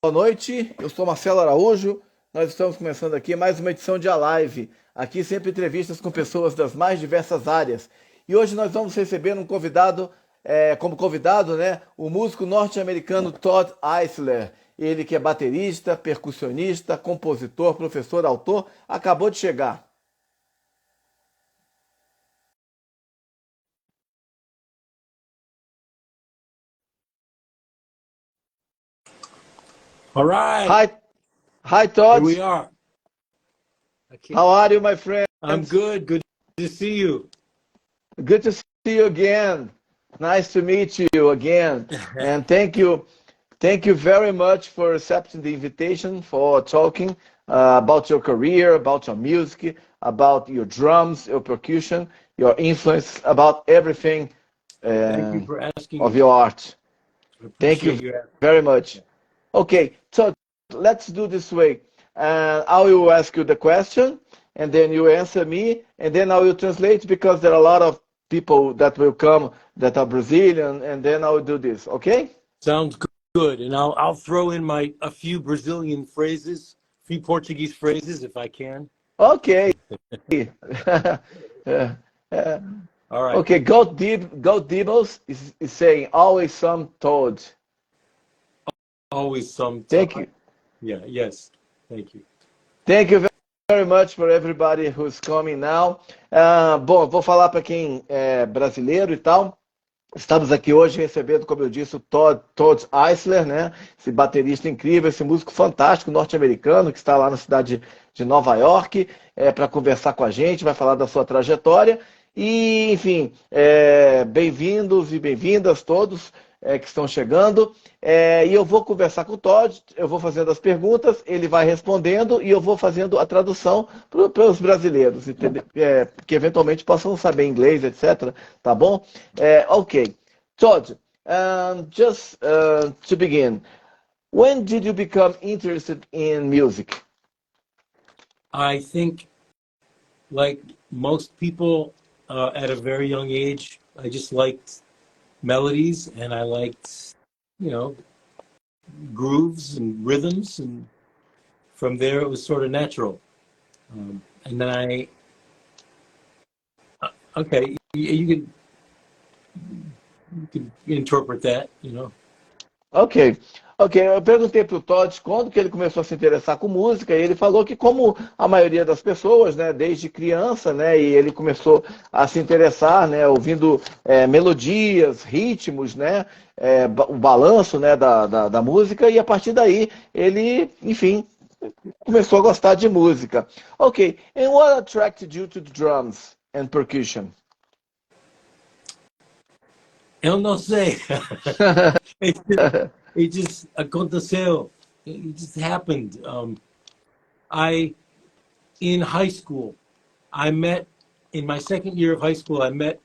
Boa noite, eu sou Marcelo Araújo. Nós estamos começando aqui mais uma edição de A Live. Aqui sempre entrevistas com pessoas das mais diversas áreas. E hoje nós vamos receber um convidado, como convidado, né, o músico norte-americano Todd Eisler. Ele que é baterista, percussionista, compositor, professor, autor, acabou de chegar. All right, Hi, hi here Todd. we are. Okay. How are you, my friend? I'm good. Good to see you. Good to see you again. Nice to meet you again. And thank you very much for accepting the invitation for talking about your career, about your music, about your drums, your percussion, your influence, about everything Thank uh, you for asking of me. your art. I Thank appreciate you you asking. very much. Okay, so let's do this way. I will ask you the question, and then you answer me, and then I will translate because there are a lot of people that will come that are Brazilian, and then I will do this. Okay? Sounds good. And I'll throw in a few Brazilian phrases, a few Portuguese phrases if I can. Okay. Uh, uh, All right. okay. Goat Dibbles is saying always some toad. Always some Thank time. you. Yeah. Yes. Thank you. Thank you very much for everybody who's coming now. Bom, vou falar para quem é brasileiro e tal. Estamos aqui hoje recebendo, como eu disse, o Todd Eisler, né? Esse baterista incrível, esse músico fantástico norte-americano que está lá na cidade de Nova York, para conversar com a gente, vai falar da sua trajetória. E, enfim, bem-vindos e bem-vindas todos que estão chegando. E eu vou conversar com o Todd, eu vou fazendo as perguntas, ele vai respondendo e eu vou fazendo a tradução para os brasileiros, entendeu? Que eventualmente possam saber inglês, etc. Tá bom? Okay. Todd, just to begin, when did you become interested in music? I think, like most people, at a very young age, I just liked melodies and I liked, you know, grooves and rhythms, and from there it was sort of natural. And then okay, you can interpret that, you know. Ok, ok. Eu perguntei para o Todd quando que ele começou a se interessar com música e ele falou que como a maioria das pessoas, né, desde criança, né, e ele começou a se interessar, né, ouvindo melodias, ritmos, né, o balanço, né, da música e a partir daí ele, enfim, começou a gostar de música. Ok, and what attracted you to the drums and percussion? Eu não sei. It just aconteceu. It just happened. I in high school, I met in my second year of high school. I met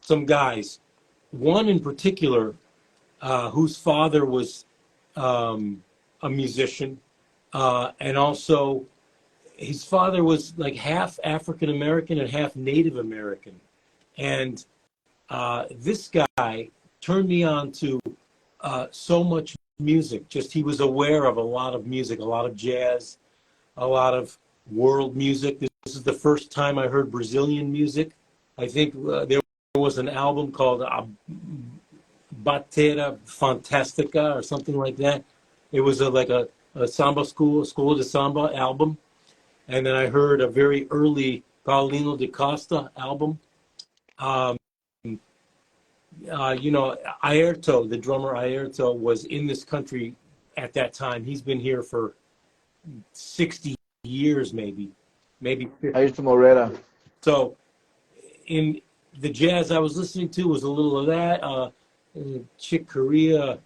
some guys. One in particular, whose father was a musician, and also his father was like half African American and half Native American, and this guy turned me on to so much music. Just he was aware of a lot of music, a lot of jazz, a lot of world music. This is the first time I heard Brazilian music. I think there was an album called Batera Fantástica or something like that. It was like a samba school de samba album. And then I heard a very early Paulino de Costa album. Um, Ayrton, the drummer Ayrton, was in this country at that time. He's been here for 60 years, maybe 50. Ayrton Moreira. So in the jazz I was listening to was a little of that, Chick Corea,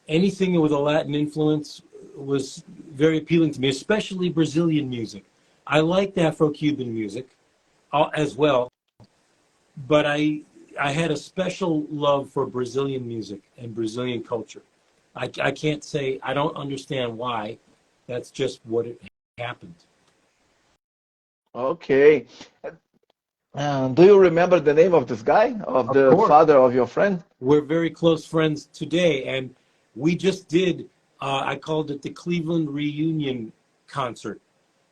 anything with a Latin influence was very appealing to me, especially Brazilian music. I liked Afro-Cuban music as well, but I had a special love for Brazilian music and Brazilian culture. I can't say, I don't understand why. That's just what it happened. Okay. Do you remember the name of this guy, of Of the course. father of your friend? We're very close friends today. And we just did, I called it the Cleveland Reunion Concert,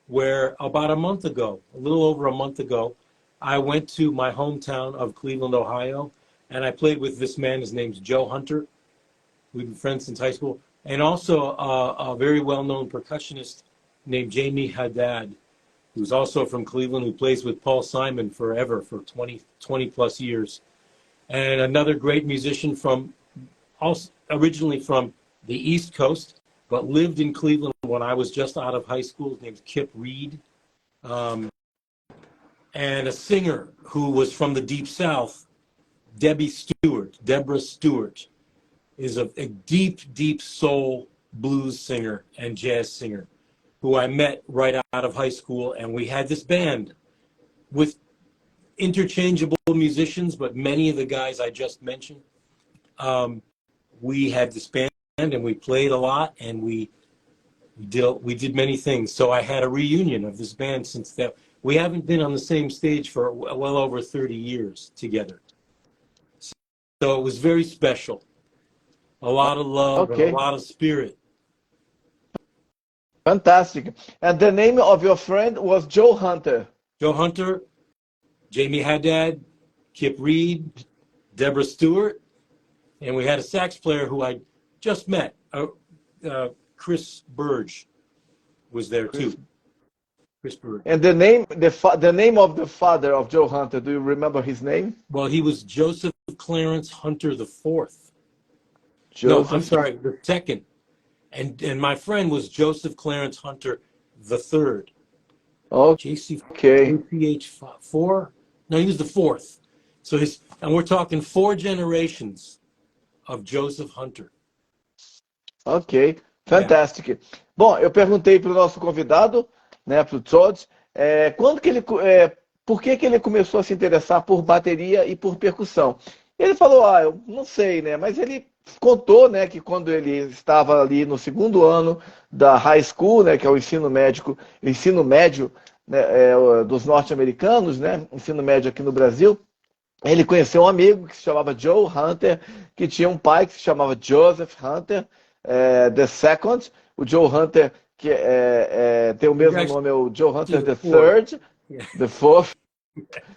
where about a month ago, a little over a month ago, I went to my hometown of Cleveland, Ohio, and I played with this man. His name's Joe Hunter. We've been friends since high school. And also a very well-known percussionist named Jamie Haddad, who's also from Cleveland, who plays with Paul Simon forever, for 20 plus years. And another great musician from, also originally from the East Coast, but lived in Cleveland when I was just out of high school. His name's Kip Reed. And a singer who was from the Deep South, Deborah Stewart, is a deep, deep soul blues singer and jazz singer who I met right out of high school. And we had this band with interchangeable musicians, but many of the guys I just mentioned. We had this band and we played a lot, and we did many things. So I had a reunion of this band since that. We haven't been on the same stage for well over 30 years together. So it was very special. A lot of love and a lot of spirit. Fantastic. And the name of your friend was Joe Hunter. Joe Hunter, Jamie Haddad, Kip Reed, Deborah Stewart, and we had a sax player who I just met, Chris Burge was there too. Chris Burge. And the name of the father of Joe Hunter, do you remember his name? Well, he was Joseph Clarence Hunter the Fourth. Joseph? No, I'm sorry, the second. And my friend was Joseph Clarence Hunter the Third. Oh, okay. JCH4? No, he was the fourth. So and we're talking 4 generations of Joseph Hunter. Ok, fantastic. Yeah. Bom, eu perguntei para o nosso convidado, né, para o Todd, por que ele começou a se interessar por bateria e por percussão. Ele falou, eu não sei, né, mas ele contou, né, que quando ele estava ali no 2º ano da high school, né, que é o ensino médio, né, dos norte-americanos, né, ensino médio aqui no Brasil, ele conheceu um amigo que se chamava Joe Hunter, que tinha um pai que se chamava Joseph Hunter, the second. O Joe Hunter, que tem o mesmo nome, é o Joe Hunter the third, the fourth.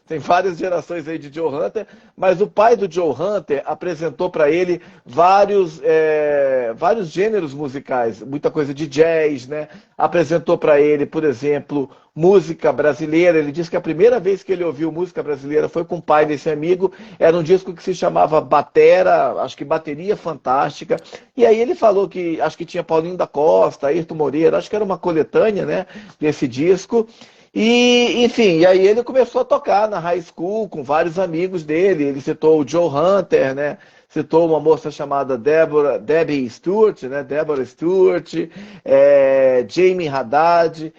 Tem várias gerações aí de Joe Hunter, mas o pai do Joe Hunter apresentou para ele vários gêneros musicais, muita coisa de jazz, né? Apresentou para ele, por exemplo, música brasileira. Ele disse que a primeira vez que ele ouviu música brasileira foi com o pai desse amigo. Era um disco que se chamava acho que Bateria Fantástica. E aí ele falou que, acho que tinha Paulinho da Costa, Ayrton Moreira, acho que era uma coletânea, né, desse disco. E, enfim, e aí ele começou a tocar na high school com vários amigos dele. Ele citou o Joe Hunter, né? Citou uma moça chamada Debbie Stewart, né? Deborah Stewart, Jamie Haddad,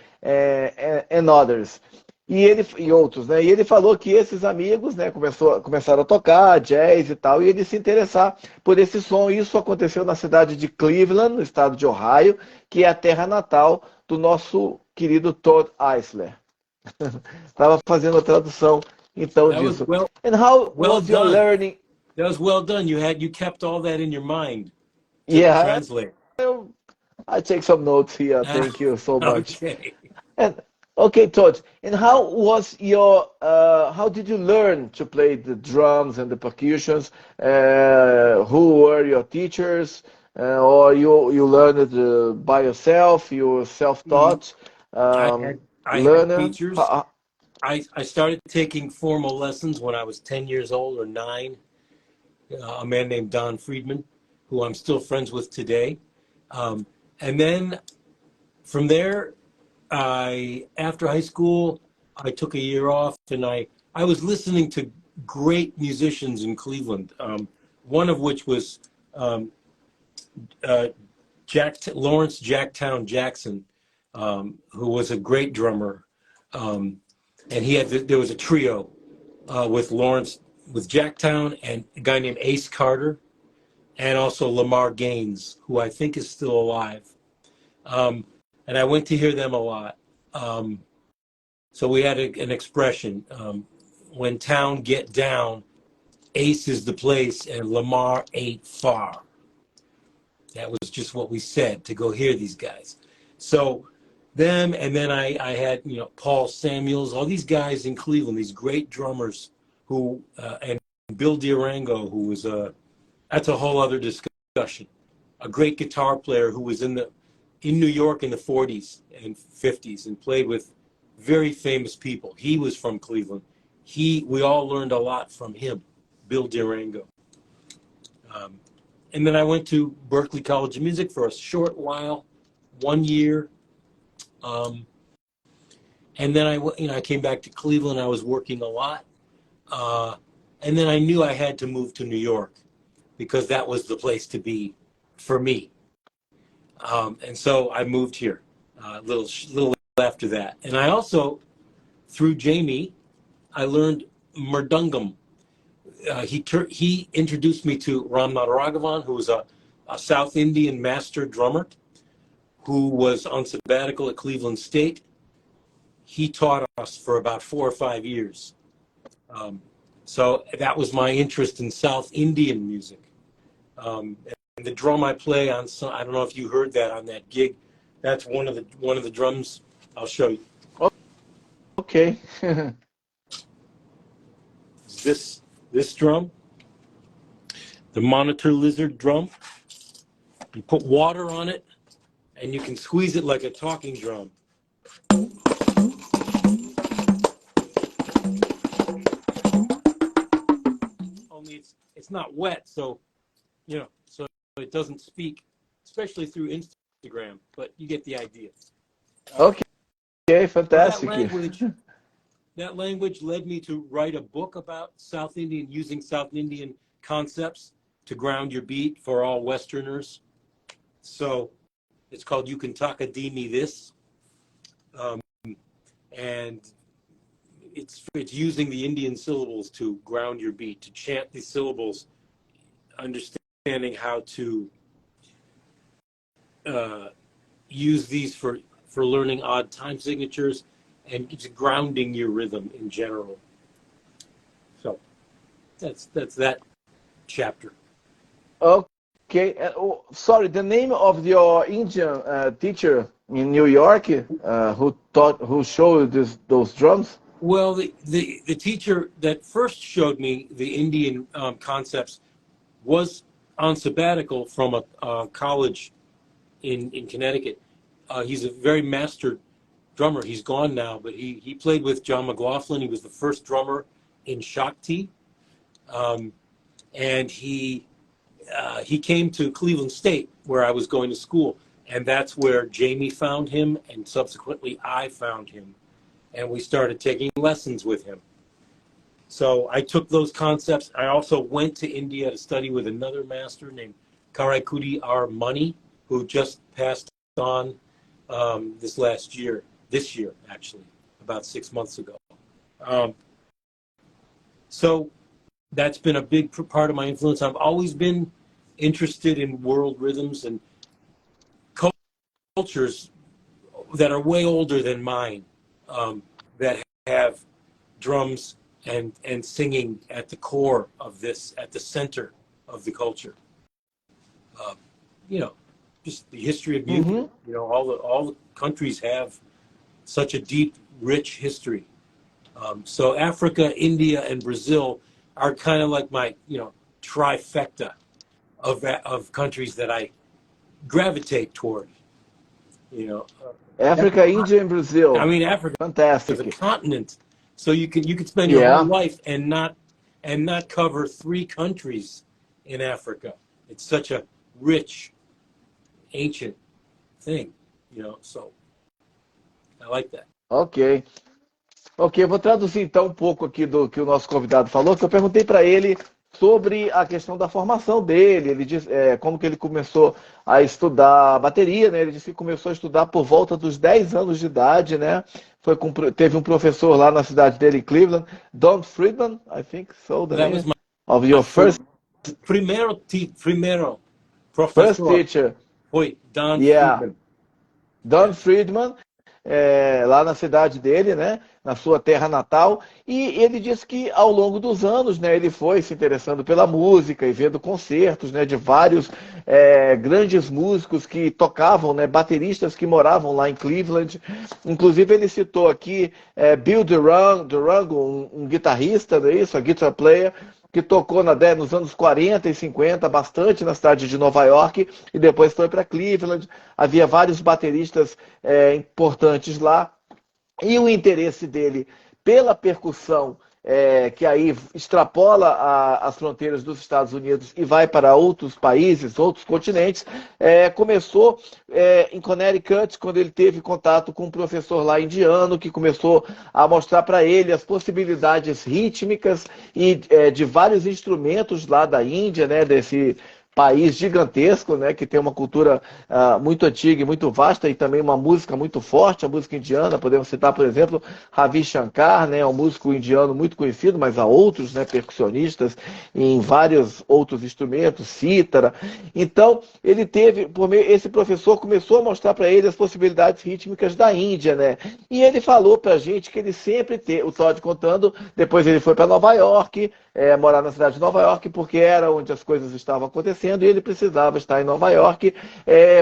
and others. E outros, né? E ele falou que esses amigos, né, começaram a tocar jazz e tal, e ele se interessar por esse som. Isso aconteceu na cidade de Cleveland, no estado de Ohio, que é a terra natal do nosso querido Todd Eisler. Estava fazendo a tradução então disso. And how was your learning? That was well done. You kept all that in your mind to translate. I take some notes here. Thank you so much. Okay. And okay, Todd. And how was your? How did you learn to play the drums and the percussions? Who were your teachers? Or you learned it by yourself? You were self-taught. I had teachers. I started taking formal lessons when I was 10 years old or 9. A man named Don Friedman, who I'm still friends with today. And then from there, after high school, I took a year off, and I was listening to great musicians in Cleveland, one of which was Lawrence Jacktown Jackson, who was a great drummer, and there was a trio with Jacktown and a guy named Ace Carter, and also Lamar Gaines, who I think is still alive. And I went to hear them a lot. So we had an expression, when town get down, Ace is the place and Lamar ain't far. That was just what we said, to go hear these guys. So them, and then I had, you know, Paul Samuels, all these guys in Cleveland, these great drummers who, and Bill D'Arango, who was that's a whole other discussion. A great guitar player who was in New York in the 40s and 50s and played with very famous people. He was from Cleveland. We all learned a lot from him, Bill D'Arango. And then I went to Berklee College of Music for a short while, 1 year. And then I came back to Cleveland. I was working a lot. And then I knew I had to move to New York because that was the place to be for me. And so I moved here a little after that. And I also, through Jamie, I learned Mridangam. He introduced me to Ram Nadaragavan, who was a South Indian master drummer who was on sabbatical at Cleveland State. He taught us for about 4 or 5 years. So that was my interest in South Indian music. And the drum I play on, I don't know if you heard that on that gig. That's one of the drums. I'll show you. Okay. This drum, the monitor lizard drum. You put water on it, and you can squeeze it like a talking drum. Only it's not wet, so so it doesn't speak, especially through Instagram. But you get the idea. Okay, fantastic. That language led me to write a book about South Indian, using South Indian concepts to ground your beat for all Westerners. So it's called You Can Taka Di Me This. And it's using the Indian syllables to ground your beat, to chant these syllables, understanding how to use these for learning odd time signatures, and it's grounding your rhythm in general. So that's that chapter. Okay. Sorry, the name of your Indian teacher in New York who showed those drums? Well, the teacher that first showed me the Indian concepts was on sabbatical from a college in Connecticut. He's a very master drummer. He's gone now, but he played with John McLaughlin. He was the first drummer in Shakti, and he came to Cleveland State, where I was going to school, and that's where Jamie found him, and subsequently I found him, and we started taking lessons with him. So I took those concepts. I also went to India to study with another master named Karaikudi R. Mani, who just passed on this year, actually, about 6 months ago. So that's been a big part of my influence. I've always been interested in world rhythms and cultures that are way older than mine, that have drums and singing at the core of this, at the center of the culture. Just the history of music. Mm-hmm. All the countries have such a deep, rich history. So Africa, India, and Brazil are kind of like my, trifecta of countries that I gravitate toward. Africa, India, and Brazil. I mean, Africa Fantastic. is a continent, so you can spend your whole life and not cover 3 countries in Africa. It's such a rich, ancient thing, so I like that. Ok, eu vou traduzir então um pouco aqui do que o nosso convidado falou, que eu perguntei para ele sobre a questão da formação dele. Ele disse como que ele começou a estudar bateria, né? Ele disse que começou a estudar por volta dos 10 anos de idade, né? Teve um professor lá na cidade dele, Cleveland, Don Friedman, I think so, the name of your first professor. First teacher. Foi Don Friedman. Don Friedman. lá na cidade dele, né, na sua terra natal, e ele disse que ao longo dos anos, né, ele foi se interessando pela música e vendo concertos, né, de vários grandes músicos que tocavam, né, bateristas que moravam lá em Cleveland. Inclusive ele citou aqui Bill Durango, um guitarrista, não é isso? A guitar player, que tocou nos anos 40 e 50, bastante na cidade de Nova York, e depois foi para Cleveland. Havia vários bateristas importantes lá, e o interesse dele pela percussão, que aí extrapola as fronteiras dos Estados Unidos e vai para outros países, outros continentes, começou em Connecticut, quando ele teve contato com um professor lá indiano, que começou a mostrar para ele as possibilidades rítmicas e de vários instrumentos lá da Índia, né, desse país gigantesco, né, que tem uma cultura muito antiga e muito vasta, e também uma música muito forte, a música indiana. Podemos citar, por exemplo, Ravi Shankar, né, um músico indiano muito conhecido, mas há outros, né, percussionistas em vários outros instrumentos, cítara. Então, ele teve, esse professor começou a mostrar para ele as possibilidades rítmicas da Índia, né, e ele falou para a gente que ele sempre teve, o Todd contando, depois ele foi para Nova York, morar na cidade de Nova York, porque era onde as coisas estavam acontecendo, e ele precisava estar em Nova York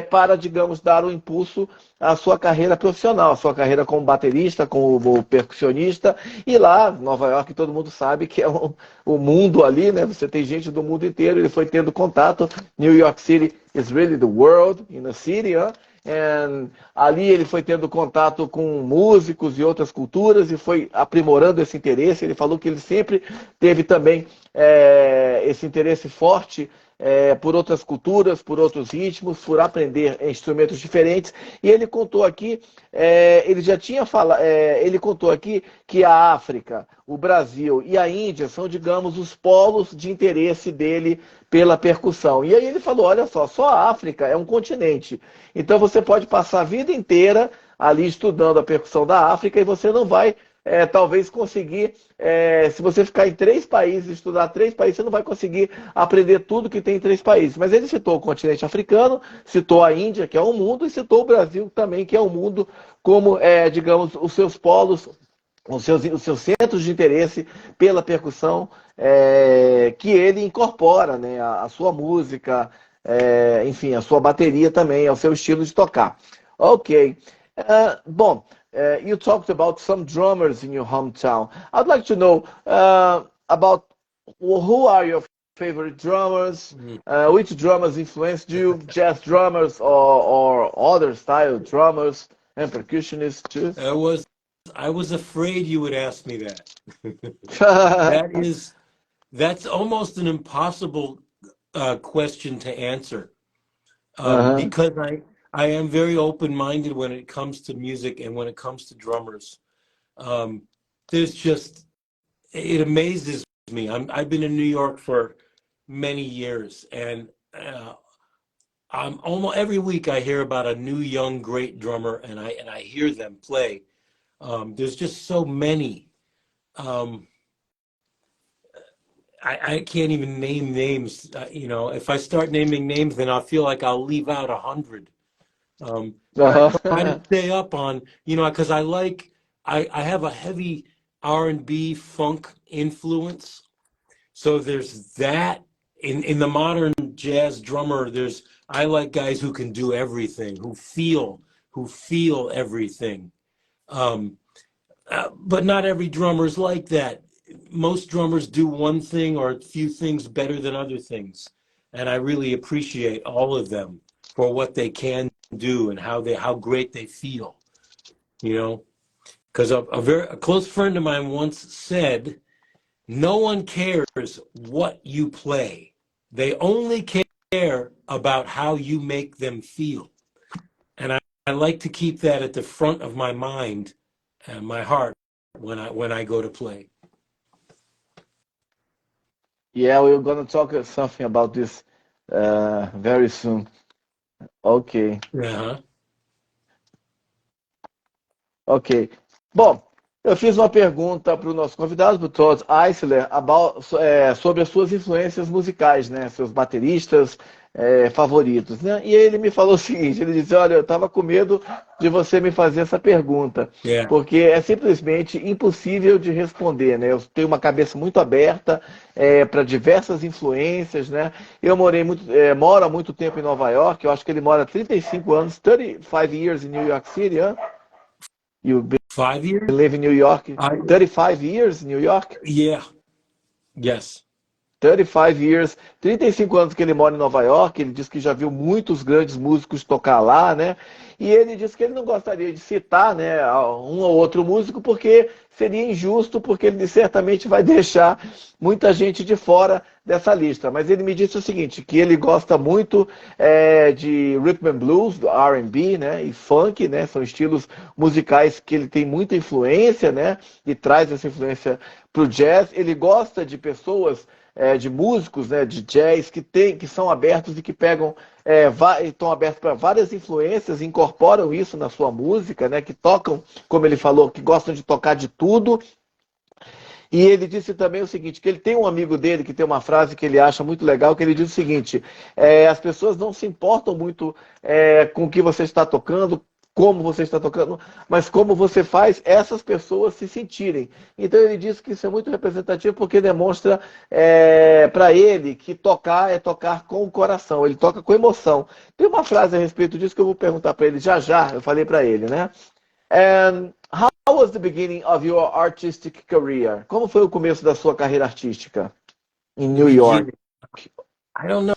para, digamos, dar um impulso à sua carreira profissional, à sua carreira como baterista, como percussionista. E lá, Nova York, todo mundo sabe que é o mundo ali, né? Você tem gente do mundo inteiro. Ele foi tendo contato. New York City is really the world in a city, huh? Ali ele foi tendo contato com músicos e outras culturas e foi aprimorando esse interesse. Ele falou que ele sempre teve também esse interesse forte por outras culturas, por outros ritmos, por aprender instrumentos diferentes. E ele contou aqui, ele já tinha falado, ele contou aqui que a África, o Brasil e a Índia são, digamos, os polos de interesse dele pela percussão. E aí ele falou, olha só a África é um continente. Então você pode passar a vida inteira ali estudando a percussão da África e você não vai talvez conseguir, se você ficar em 3 países, estudar 3 países, você não vai conseguir aprender tudo que tem em 3 países. Mas ele citou o continente africano, citou a Índia, que é um mundo, e citou o Brasil também, que é um mundo, como, digamos, os seus polos, os seus centros de interesse pela percussão, que ele incorpora, né, a sua música, enfim, a sua bateria também, ao seu estilo de tocar. Ok. Bom, you talked about some drummers in your hometown. I'd like to know about who are your favorite drummers, which drummers influenced you, jazz drummers or other style drummers and percussionists too? I was afraid you would ask me that. That's almost an impossible question to answer, because I am very open-minded when it comes to music and when it comes to drummers. It amazes me. I've been in New York for many years, and I'm almost every week I hear about a new young great drummer, and I hear them play. There's just so many. I can't even name names. If I start naming names, then I'll feel like I'll leave out 100. But I try to stay up on, because I have a heavy R&B funk influence. So there's that. In the modern jazz drummer, I like guys who can do everything, who feel everything. But not every drummer is like that. Most drummers do one thing or a few things better than other things. And I really appreciate all of them for what they can do and how great they feel, Because a close friend of mine once said, no one cares what you play. They only care about how you make them feel. And I like to keep that at the front of my mind and my heart when I go to play. Yeah, we're gonna talk something about this very soon. Ok. Uh-huh. Ok. Bom, Eu fiz uma pergunta para o nosso convidado, para o Todd Eisler, sobre as suas influências musicais, né? Seus bateristas favoritos, né? E ele me falou o seguinte, ele disse, olha, eu estava com medo de você me fazer essa pergunta, Yeah. porque é simplesmente impossível de responder, né? Eu tenho uma cabeça muito aberta para diversas influências, né? Eu moro há muito tempo em Nova York, eu acho que ele mora há 35 anos, 35 years in New York City, huh? You 5 years? live in New York, I 35 years in New York? Yeah. Yes. 35 years, 35 anos que ele mora em Nova York, ele diz que já viu muitos grandes músicos tocar lá, né? E ele disse que ele não gostaria de citar, né, um ou outro músico, porque seria injusto, porque ele certamente vai deixar muita gente de fora dessa lista. Mas ele me disse o seguinte, que ele gosta muito de rhythm and blues, do R&B, né, e funk, né? São estilos musicais que ele tem muita influência, né? E traz essa influência para o jazz. Ele gosta de pessoas de músicos, né, de jazz que são abertos e que pegam estão abertos para várias influências, incorporam isso na sua música, né, que tocam, como ele falou, que gostam de tocar de tudo. E ele disse também o seguinte, que ele tem um amigo dele que tem uma frase que ele acha muito legal, que ele diz o seguinte, as pessoas não se importam muito com o que você está tocando, como você está tocando, mas como você faz essas pessoas se sentirem. Então ele diz que isso é muito representativo porque demonstra para ele que tocar é tocar com o coração, ele toca com emoção. Tem uma frase a respeito disso que eu vou perguntar para ele já já, eu falei para ele, né? And how was the beginning of your artistic career? Como foi o começo da sua carreira artística em The New York? beginning. I don't know.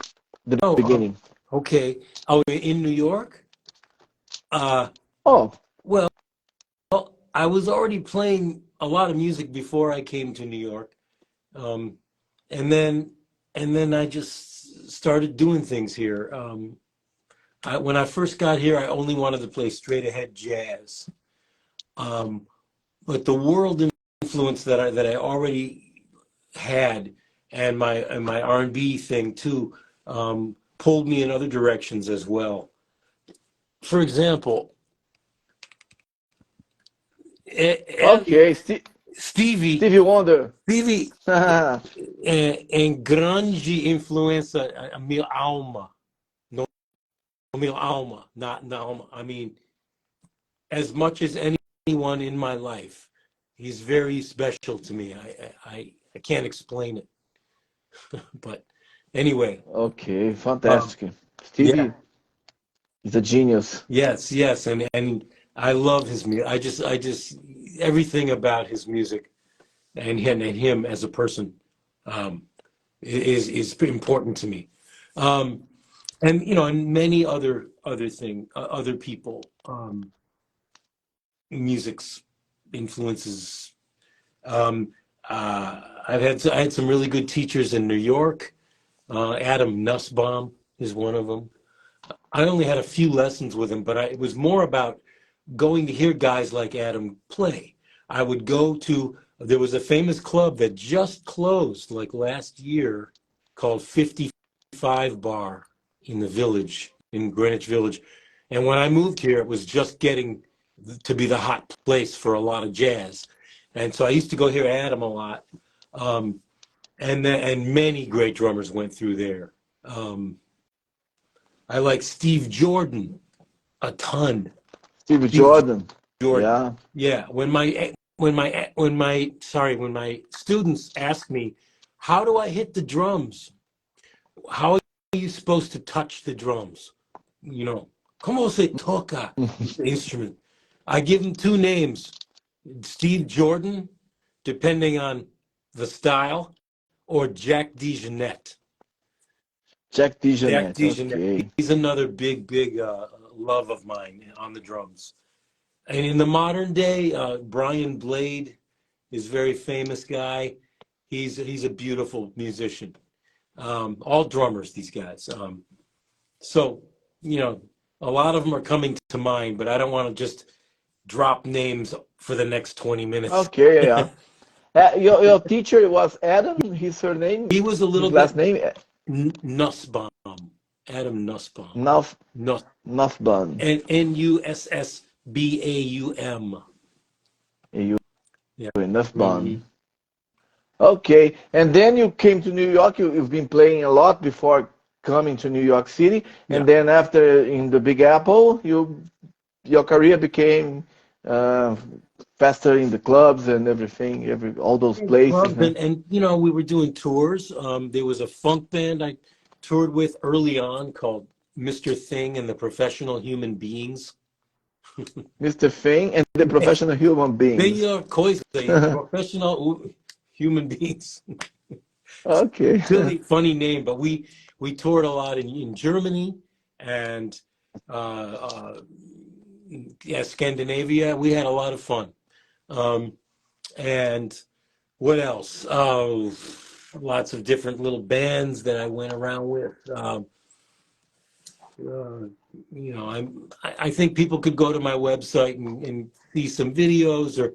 The beginning. Okay. Oh, in New York? Uh, Oh, well, I was already playing a lot of music before I came to New York. Um, and then I just started doing things here. When I first got here, I only wanted to play straight ahead jazz. But the world influence that I already had, and my R&B thing too, pulled me in other directions as well. For example, ok. Stevie Stevie Wonder. Stevie em grande influência a minha alma, no minha alma, not na alma. I mean, as much as anyone in my life, he's very special to me. I can't explain it, but anyway, Ok, um, fantastic. yeah, Stevie is a genius. yes, and I love his music. I just everything about his music and him as a person um, is important to me. Um, and and many other people, music's influences. Um, I had some really good teachers in New York. Adam Nussbaum is one of them. I only had a few lessons with him, but it was more about going to hear guys like Adam play. I would go to, there was a famous club that just closed like last year called 55 Bar in the Village, in Greenwich Village. And when I moved here, it was just getting to be the hot place for a lot of jazz. And so I used to go hear Adam a lot. And many great drummers went through there. I like Steve Jordan a ton. Stevie Steve Jordan. Jordan. Yeah. Yeah, when my students ask me, how do I hit the drums? How are you supposed to touch the drums? Como se toca the instrument? I give them two names, Steve Jordan, depending on the style, or Jack DeJohnette. Jack Jack DeJohnette. DeJohnette. Ok. He's another big love of mine on the drums. And in the modern day, Brian Blade is a very famous guy. He's a beautiful musician. All drummers, these guys. So, a lot of them are coming to mind, but I don't want to just drop names for the next 20 minutes. Ok, yeah. Your teacher was Adam, his surname, He was a his little bit last name? Nussbaum, Adam Nussbaum. Nuff, Nuss, Nuffbun. Nussbaum. Yeah. Enough Mm-hmm. bun. Okay, and then you came to New York. You've been playing a lot before coming to New York City, Yeah. and then after in the Big Apple, your career became uh, faster in the clubs and everything, all those places, Clubs né? and you know we were doing tours. There was a funk band I toured with early on called Mr. Thing and the Professional Human Beings. Mr. Fame and the Yes, professional human beings. melhor coisa, e professional human beings. Okay. Really funny name, but we toured a lot in Germany and uh, uh, yeah, Scandinavia. We had a lot of fun. Um, and what else? Oh, lots of different little bands that I went around with. Uh, you know, I think people could go to my website and see some videos or,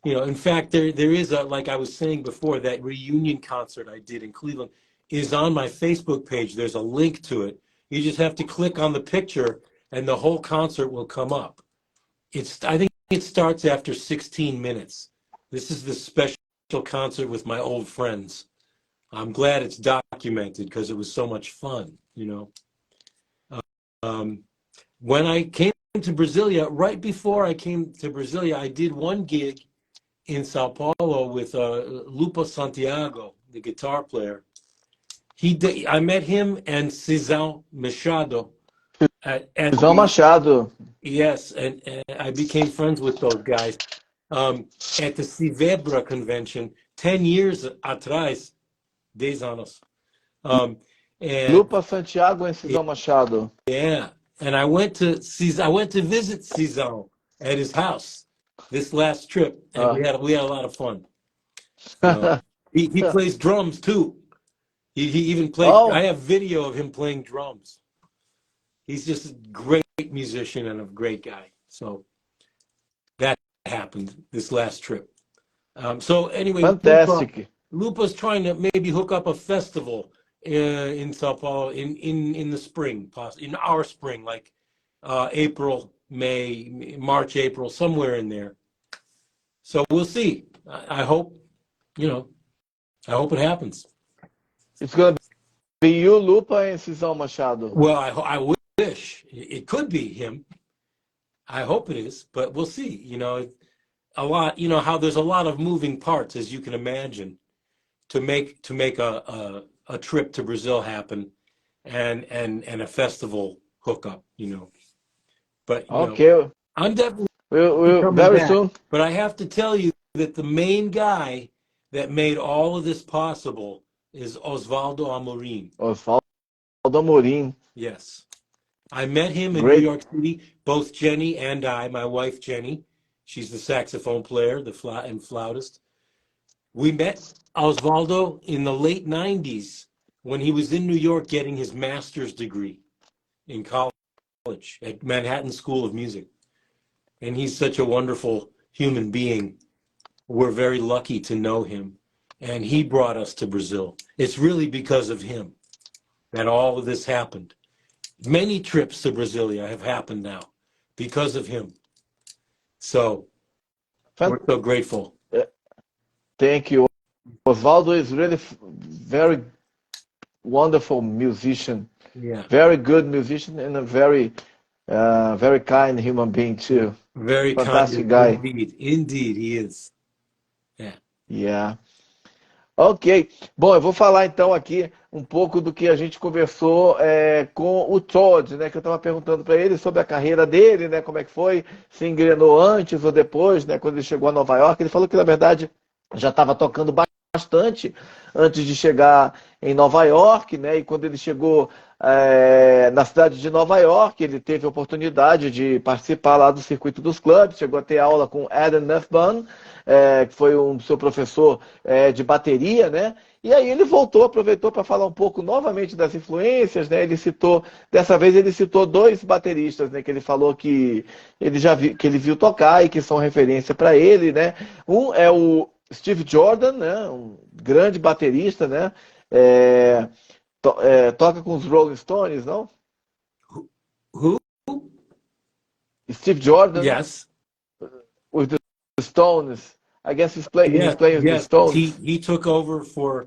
you know, in fact, there is a, like I was saying before, that reunion concert I did in Cleveland is on my Facebook page. There's a link to it. You just have to click on the picture and the whole concert will come up. I think it starts after 16 minutes. This is the special concert with my old friends. I'm glad it's documented because it was so much fun, you know. Um, when I came to Brasilia, right before I came to Brasilia, I did one gig in Sao Paulo with Lupa Santiago, the guitar player. I met him and Cisão Machado at João the Machado. yes, and I became friends with those guys at the Civebra convention 10 years atrás, 10 anos. Um, and Lupa Santiago and Cisão Machado. yeah, and I went to visit Cisão at his house this last trip, and Uh, we had a lot of fun. So he plays drums too. He even played. I oh, have video of him playing drums. He's just a great musician and a great guy. So that happened this last trip. So anyway, fantastic. Lupa's trying to maybe hook up a festival in Sao Paulo in the spring, in our spring, like April, May, March, April, somewhere in there. So we'll see. I hope, you know, I hope it happens. It's gonna be you, Lupa, and Cisão Machado. Well, I wish it could be him. I hope it is, but we'll see. You know, a lot. You know how there's a lot of moving parts, as you can imagine, to make a trip to Brazil happen, and a festival hookup. You know, but you know, Okay, I'm definitely we'll coming very back. soon. But I have to tell you that the main guy that made all of this possible is Osvaldo Amorim. Osvaldo Amorim, Yes. I met him in New great. York City, both Jenny and I, my wife Jenny, she's the saxophone player, and flautist. We met Osvaldo in the late 90s when he was in New York getting his master's degree in college at Manhattan School of Music. And he's such a wonderful human being. We're very lucky to know him. And he brought us to Brazil. It's really because of him that all of this happened. Many trips to Brasilia have happened now because of him. So Fan- we're so grateful. Thank you. Osvaldo is really very wonderful musician, Yeah, very good musician, and a very kind human being too. very Fantastic kind guy. indeed. Indeed, he is. Yeah. Yeah. Ok. Bom, eu vou falar então aqui um pouco do que a gente conversou com o Todd, né? Que eu estava perguntando para ele sobre a carreira dele, né? Como é que foi, se engrenou antes ou depois, né? Quando ele chegou a Nova York, ele falou que na verdade já estava tocando bastante antes de chegar em Nova York, né? E quando ele chegou na cidade de Nova York, ele teve a oportunidade de participar lá do circuito dos clubes, chegou a ter aula com Adam Nuthbaum, que foi um seu professor de bateria, né? E aí ele voltou, aproveitou para falar um pouco novamente das influências, né? Dessa vez ele citou dois bateristas, né? Que ele falou que ele já viu, que ele viu tocar e que são referência para ele, né? Um é o Steve Jordan, né? Um grande baterista, né? Toca com os Rolling Stones, não? Who? Steve Jordan, Yes. with the Stones. I guess he's playing with the Yes. Stones. He took over for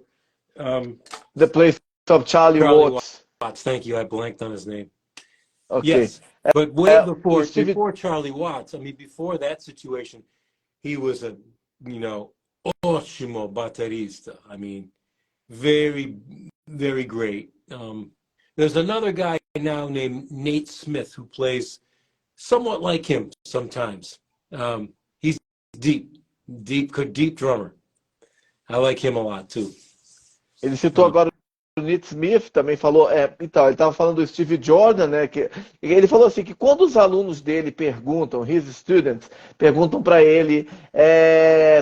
um, The place of Charlie Charlie Watts. Watts. Thank you. I blanked on his name. Ok. Yes, but way O Steve before Charlie Watts, I mean, before that situation, he was a, you know, ótimo baterista. I mean, very, very great. There's another guy now named Nate Smith who plays somewhat like him sometimes. He's deep drummer. I like him a lot too. Ele citou agora o Nate Smith, também falou. Então, ele estava falando do Steve Jordan, né? Que ele falou assim que quando os alunos dele perguntam, his students, perguntam para ele,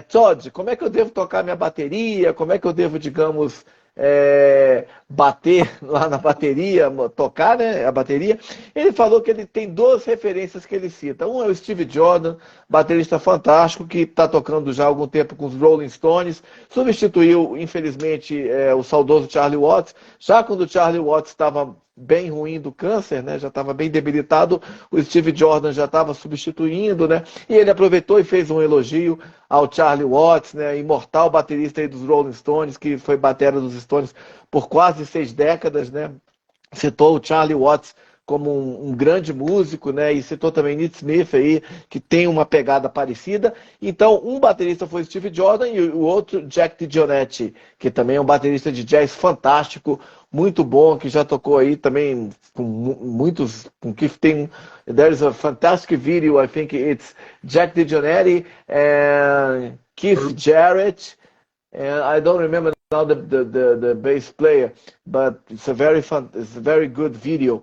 Todd, como é que eu devo tocar minha bateria? Como é que eu devo, digamos, bater lá na bateria, tocar, né, a bateria? Ele falou que ele tem duas referências que ele cita. Um é o Steve Jordan, baterista fantástico, que está tocando já há algum tempo com os Rolling Stones, substituiu, infelizmente, o saudoso Charlie Watts. Já quando o Charlie Watts estava bem ruim do câncer, né, já estava bem debilitado, o Steve Jordan já estava substituindo, né, e ele aproveitou e fez um elogio ao Charlie Watts, né, imortal baterista aí dos Rolling Stones, que foi batera dos Stones por quase 6 décadas, né, citou o Charlie Watts como um grande músico, né? E citou também Nate Smith aí, que tem uma pegada parecida. Então, um baterista foi Steve Jordan e o outro Jack DeJohnette, que também é um baterista de jazz fantástico, muito bom, que já tocou aí também com muitos, com que tem, there's a fantastic video, I think it's Jack DeJohnette and Keith Jarrett, and I don't remember now the bass player, but it's a very good video.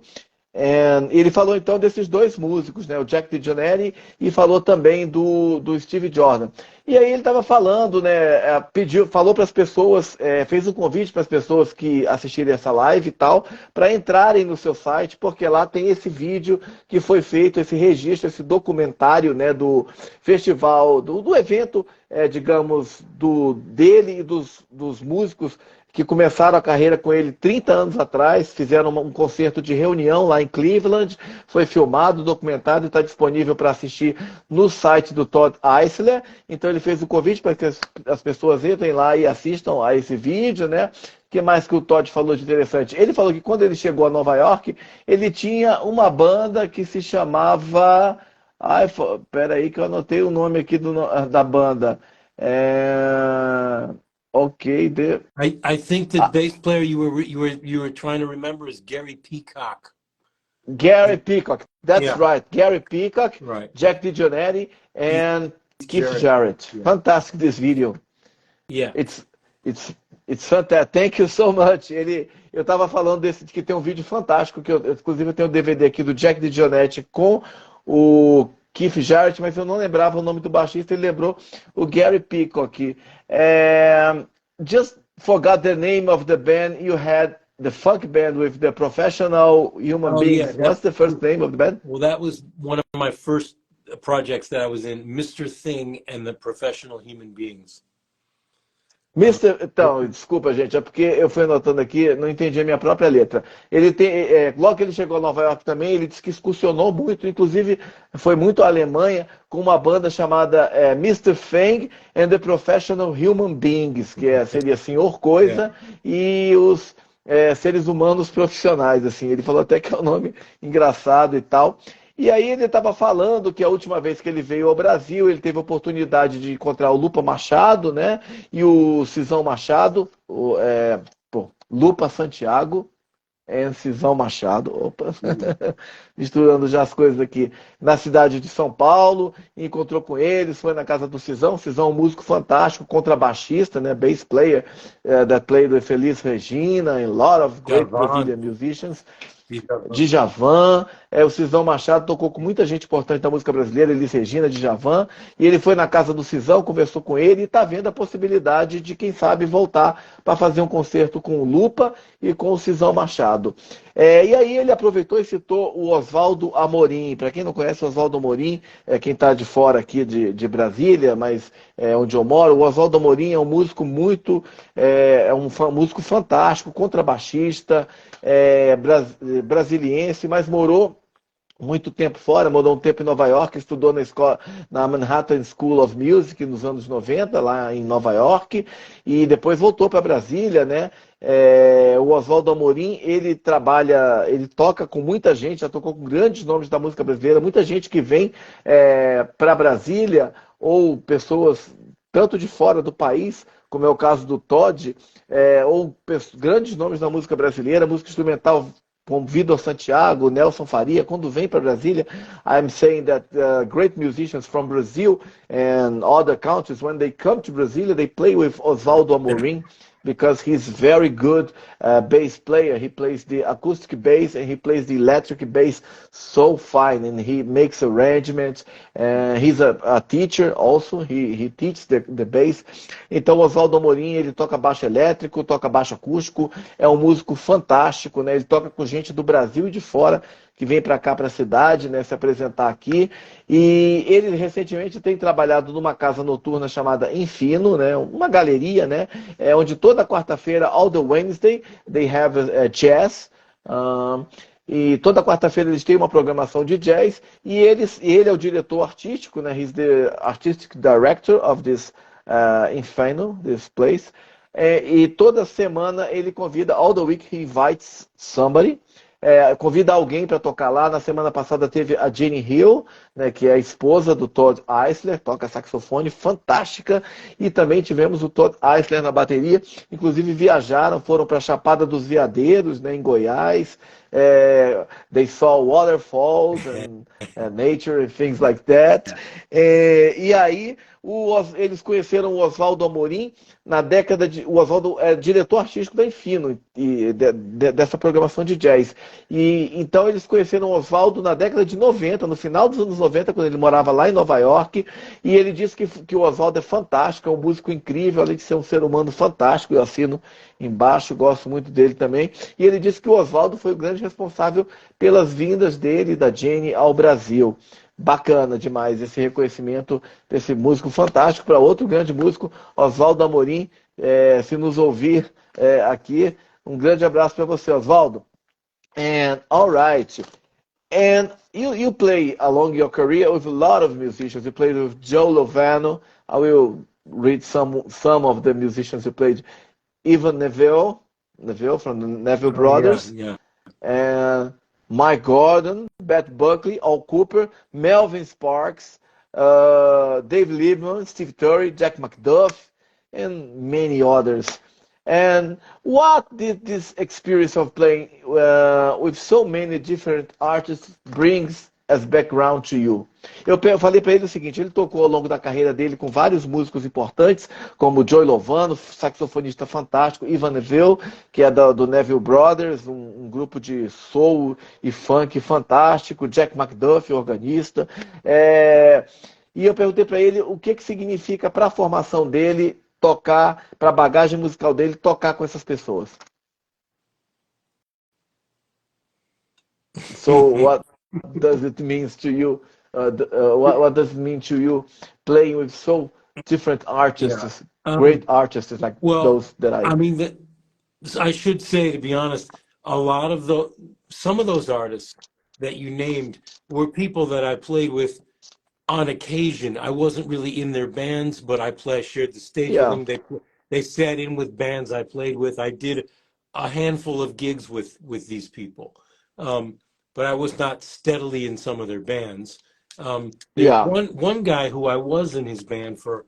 Ele falou então desses dois músicos, né, o Jack DeJohnette, e falou também do Steve Jordan. E aí ele estava falando, né, falou para as pessoas, fez um convite para as pessoas que assistirem essa live e tal, para entrarem no seu site, porque lá tem esse vídeo que foi feito, esse registro, esse documentário, né, do festival, do evento, digamos, dele e dos músicos que começaram a carreira com ele 30 anos atrás, fizeram um concerto de reunião lá em Cleveland, foi filmado, documentado e está disponível para assistir no site do Todd Eisler. Então ele fez o convite para que as pessoas entrem lá e assistam a esse vídeo, né? O que mais que o Todd falou de interessante? Ele falou que quando ele chegou a Nova York, ele tinha uma banda que se chamava... peraí que eu anotei o nome aqui da banda. Ok, I think the bass player you were trying to remember is Gary Peacock. Gary Peacock, that's Yeah. right. Gary Peacock, Right. Jack DeJohnette, and Keith Jarrett. Yeah. Fantastic this video. Yeah. It's fantastic. Thank you so much. Eu estava falando que tem um vídeo fantástico, inclusive eu tenho o DVD aqui do Jack DeJohnette com o Keith Jarrett, mas eu não lembrava o nome do baixista, ele lembrou o Gary Peacock. Just forgot the name of the band you had, the funk band with the professional human beings. Yeah, what's the first name of the band? Well, that was one of my first projects that I was in, Mr. Thing and the Professional Human Beings. Então, desculpa, gente, é porque eu fui anotando aqui, não entendi a minha própria letra. Logo que ele chegou a Nova York também, ele disse que excursionou muito, inclusive foi muito à Alemanha, com uma banda chamada Mr. Thing and the Professional Human Beings, que seria Senhor Coisa e os seres humanos profissionais, assim. Ele falou até que é um nome engraçado e tal. E aí ele estava falando que a última vez que ele veio ao Brasil, ele teve a oportunidade de encontrar o Lupa Machado, né? E o Cisão Machado, Lupa Santiago e Cisão Machado, misturando já as coisas aqui, na cidade de São Paulo, encontrou com eles, foi na casa do Cisão. Cisão é um músico fantástico, contrabaixista, né? Bass player, that played with Feliz Regina and a lot of great Brazilian musicians. Djavan, o Cisão Machado tocou com muita gente importante da música brasileira, Elis Regina, Djavan, e ele foi na casa do Cisão, conversou com ele e está vendo a possibilidade de, quem sabe, voltar para fazer um concerto com o Lupa e com o Cisão Machado. E aí ele aproveitou e citou o Oswaldo Amorim. Para quem não conhece o Oswaldo Amorim, quem está de fora aqui de Brasília, mas onde eu moro, o Oswaldo Amorim é um músico músico fantástico, contrabaixista, brasiliense, mas morou muito tempo fora, morou um tempo em Nova York, estudou na escola, na Manhattan School of Music nos anos 90, lá em Nova York, e depois voltou para Brasília, né? O Oswaldo Amorim, ele trabalha, ele toca com muita gente, já tocou com grandes nomes da música brasileira, muita gente que vem para Brasília, ou pessoas tanto de fora do país, como é o caso do Todd, ou grandes nomes da música brasileira, música instrumental como Vitor Santiago, Nelson Faria, quando vem para Brasília, I'm saying that great musicians from Brazil and other countries, when they come to Brasilia, they play with Oswaldo Amorim because he's very good bass player. He plays the acoustic bass and he plays the electric bass so fine, and he makes arrangements. He's a teacher also. He teaches the bass. Então, Oswaldo Amorim, ele toca baixo elétrico, toca baixo acústico, é um músico fantástico, né? Ele toca com gente do Brasil e de fora, que vem para cá, para a cidade, né, se apresentar aqui. E ele recentemente tem trabalhado numa casa noturna chamada Infino, né, uma galeria, né, onde toda quarta-feira, all the Wednesday, they have a jazz. E toda quarta-feira eles têm uma programação de jazz, e ele é o diretor artístico, né, he's the artistic director of this Infino, this place. E toda semana ele convida, all the week he invites somebody, convida alguém para tocar lá. Na semana passada teve a Jenny Hill, né, que é a esposa do Todd Eisler, toca saxofone, fantástica, e também tivemos o Todd Eisler na bateria. Inclusive viajaram, foram para a Chapada dos Veadeiros, né, em Goiás. They saw waterfalls and nature and things like that. E aí eles conheceram o Oswaldo Amorim na década de... O Oswaldo é diretor artístico da Infino, dessa programação de jazz. E então eles conheceram o Oswaldo na década de 90, no final dos anos 90, quando ele morava lá em Nova York. E ele disse que o Oswaldo é fantástico, é um músico incrível, além de ser um ser humano fantástico. Eu assino embaixo, gosto muito dele também. E ele disse que o Oswaldo foi o grande responsável pelas vindas dele e da Jenny ao Brasil. Bacana demais esse reconhecimento desse músico fantástico para outro grande músico, Oswaldo Amorim. Se nos ouvir aqui, um grande abraço para você, Oswaldo. And all right. And you play along your career with a lot of musicians. You played with Joe Lovano. I will read some of the musicians you played. Ivan Neville from the Neville Brothers. Yeah. And Mike Gordon, Beth Buckley, Al Cooper, Melvin Sparks, Dave Liebman, Steve Turry, Jack McDuff, and many others. And what did this experience of playing with so many different artists brings as background to you? Eu falei para ele o seguinte: ele tocou ao longo da carreira dele com vários músicos importantes, como Joey Lovano, saxofonista fantástico, Ivan Neville, que é do Neville Brothers, um grupo de soul e funk fantástico, Jack McDuff, organista. E eu perguntei para ele o que significa para a formação dele tocar, para a bagagem musical dele, tocar com essas pessoas. So what does it mean to you? What does it mean to you playing with so different artists, great artists like those that I mean, I should say, to be honest, some of those artists that you named were people that I played with on occasion. I wasn't really in their bands, but I shared the stage with them. They sat in with bands I played with. I did a handful of gigs with these people, but I was not steadily in some of their bands. One guy who I was in his band for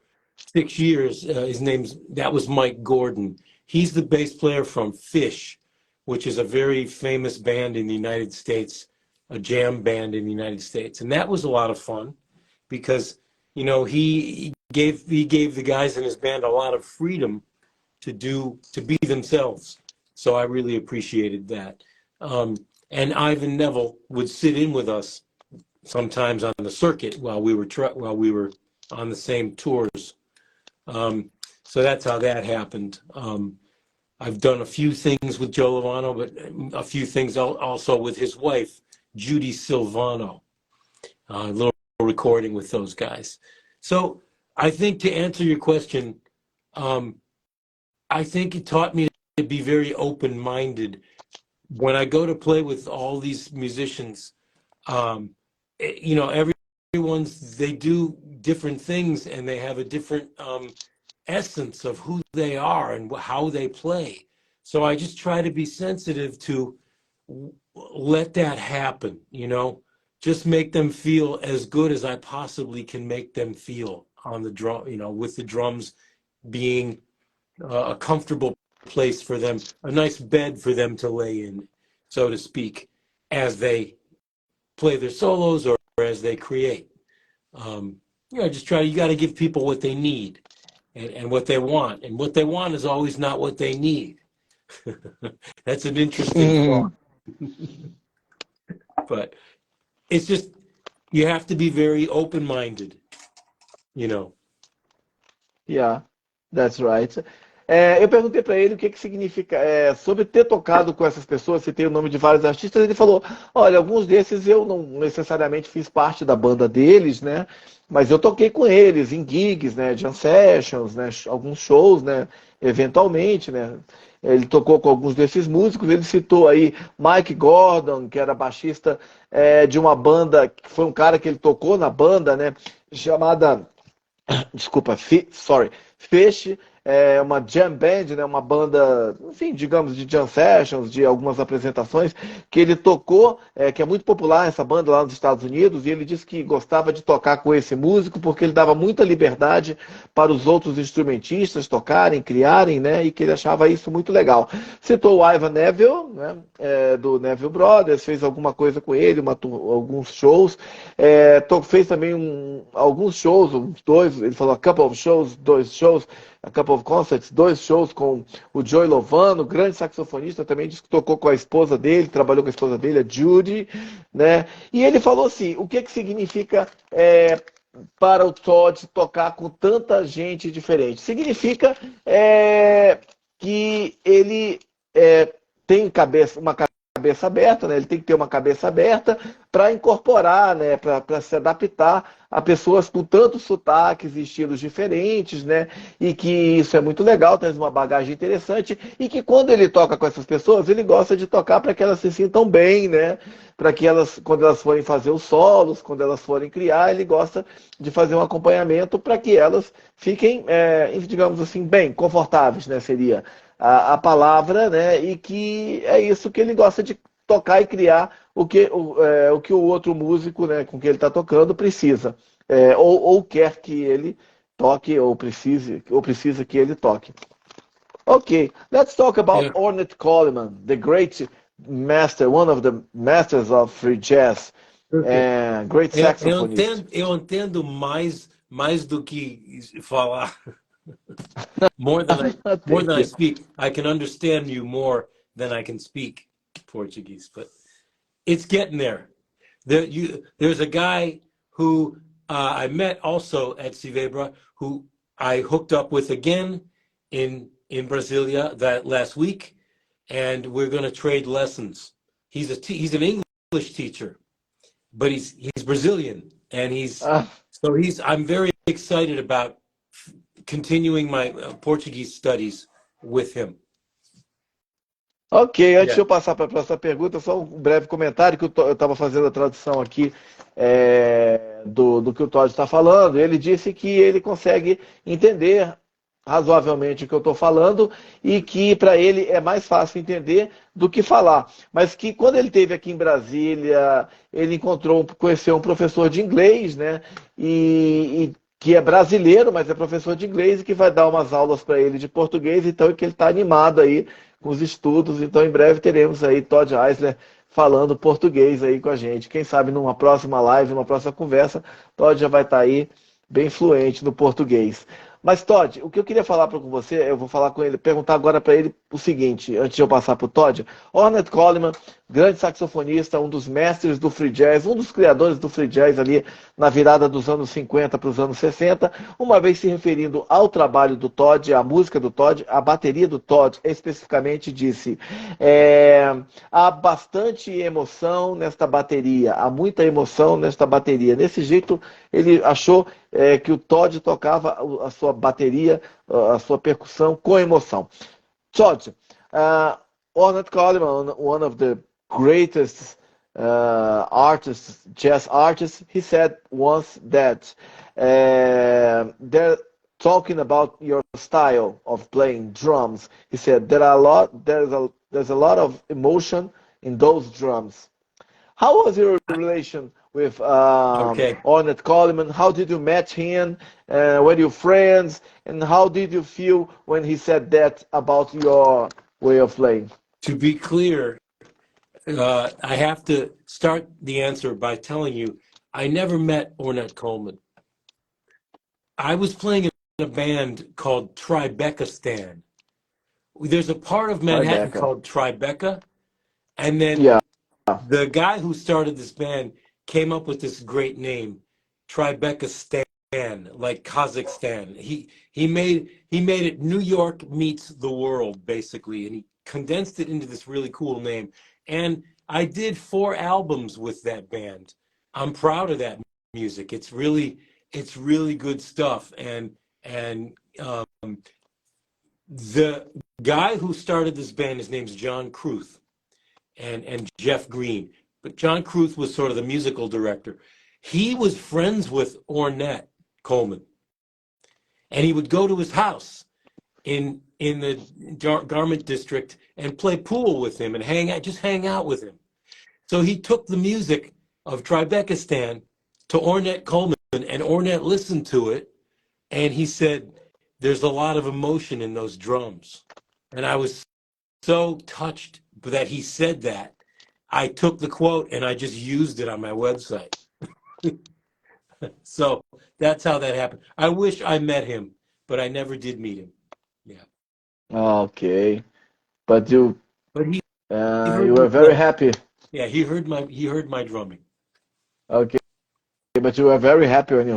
6 years. That was Mike Gordon. He's the bass player from Fish, which is a very famous band in the United States, a jam band in the United States, and that was a lot of fun. Because he gave the guys in his band a lot of freedom to be themselves, so I really appreciated that. And Ivan Neville would sit in with us sometimes on the circuit while we were on the same tours. So that's how that happened. I've done a few things with Joe Lovano, but a few things also with his wife, Judy Silvano. A little recording with those guys. So I think, to answer your question, I think it taught me to be very open-minded. When I go to play with all these musicians, You know, everyone's, they do different things and they have a different essence of who they are and how they play. So I just try to be sensitive to let that happen, you know, just make them feel as good as I possibly can make them feel on the drum, you know, with the drums being a comfortable place for them, a nice bed for them to lay in, so to speak, as they play their solos or as they create. You know, just try, you got to give people what they need and what they want. And what they want is always not what they need. That's an interesting thought. But it's just, you have to be very open-minded, you know. Yeah, that's right. Eu perguntei para ele o que significa, sobre ter tocado com essas pessoas, citei o nome de vários artistas, ele falou, olha, alguns desses eu não necessariamente fiz parte da banda deles, né? Mas eu toquei com eles em gigs, né? Jam sessions, né? Alguns shows, né? Eventualmente, né? Ele tocou com alguns desses músicos, ele citou aí Mike Gordon, que era baixista de uma banda, que foi um cara que ele tocou na banda, né? Chamada, desculpa, Fish, uma jam band, né, uma banda, enfim, digamos, de jam sessions, de algumas apresentações, que ele tocou, que é muito popular essa banda lá nos Estados Unidos, e ele disse que gostava de tocar com esse músico, porque ele dava muita liberdade para os outros instrumentistas tocarem, criarem, né, e que ele achava isso muito legal. Citou o Ivan Neville, né, do Neville Brothers, fez alguma coisa com ele, alguns shows, fez também alguns shows, dois, ele falou a couple of shows, dois shows, a couple of concerts, 2 shows com o Joey Lovano, grande saxofonista, também disse que tocou com a esposa dele, trabalhou com a esposa dele, a Judy, né? E ele falou assim, o que significa para o Todd tocar com tanta gente diferente? Significa que ele tem uma cabeça aberta, né? Ele tem que ter uma cabeça aberta para incorporar, né? Para se adaptar a pessoas com tantos sotaques e estilos diferentes, né? E que isso é muito legal, traz uma bagagem interessante e que quando ele toca com essas pessoas, ele gosta de tocar para que elas se sintam bem, né? Para que elas, quando elas forem fazer os solos, quando elas forem criar, ele gosta de fazer um acompanhamento para que elas fiquem, digamos assim, bem, confortáveis, né? Seria a palavra, né? E que é isso que ele gosta de tocar e criar o que o outro músico, né, com que ele está tocando precisa, ou quer que ele toque, ou precisa que ele toque. Ok, let's talk about Ornette Coleman, the great master, one of the masters of free jazz, great saxophonist. Eu entendo mais do que falar. More than I speak. I can understand you more than I can speak Portuguese, but it's getting there. There's a guy who I met also at Civebra, who I hooked up with again in Brasilia that last week, and we're going to trade lessons. He's an English teacher, but he's Brazilian, and I'm very excited about continuing my Portuguese studies with him. Ok, antes de eu passar para a próxima pergunta, só um breve comentário, que eu estava fazendo a tradução aqui do que o Todd está falando. Ele disse que ele consegue entender razoavelmente o que eu estou falando e que para ele é mais fácil entender do que falar. Mas que quando ele esteve aqui em Brasília, ele conheceu um professor de inglês, né? E que é brasileiro, mas é professor de inglês e que vai dar umas aulas para ele de português, então que ele está animado aí com os estudos, então em breve teremos aí Todd Eisler falando português aí com a gente. Quem sabe numa próxima live, numa próxima conversa, Todd já vai estar aí bem fluente no português. Mas Todd, o que eu queria falar com você, eu vou falar com ele, perguntar agora para ele o seguinte, antes de eu passar para o Todd. Ornette Coleman, grande saxofonista, um dos mestres do free jazz, um dos criadores do free jazz ali na virada dos anos 50 para os anos 60, uma vez se referindo ao trabalho do Todd, à música do Todd, à bateria do Todd, especificamente disse, há bastante emoção nesta bateria, há muita emoção nesta bateria. Nesse jeito, ele achou que o Todd tocava a sua bateria, a sua percussão com emoção. Todd, Ornette Coleman, one of the greatest artists, jazz artists. He said once that they're talking about your style of playing drums. He said there's a lot of emotion in those drums. How was your relation with Okay. Ornette Coleman? How did you meet him? Were you friends? And how did you feel when he said that about your way of playing? To be clear, I have to start the answer by telling you I never met Ornette Coleman. I was playing in a band called Tribeca. There's a part of Manhattan Tribeca. called Tribeca, and then Yeah. the guy who started this band came up with this great name, Tribeca, like Kazakhstan. He made it New York meets the world, basically, and he condensed it into this really cool name. And I did 4 albums with that band. I'm proud of that music. It's really good stuff. And the guy who started this band, his name's John Cruth and Jeff Green. But John Cruth was sort of the musical director. He was friends with Ornette Coleman, and he would go to his house in the Garment District and play pool with him and hang out with him. So he took the music of Tribeca to Ornette Coleman, and Ornette listened to it, and he said, "There's a lot of emotion in those drums," and I was so touched that he said that. I took the quote and I just used it on my website. So that's how that happened. I wish I met him, but I never did meet him. Yeah. Okay. But you But he you heard me were very play. happy. Yeah, he heard my drumming. Okay. But you were very happy when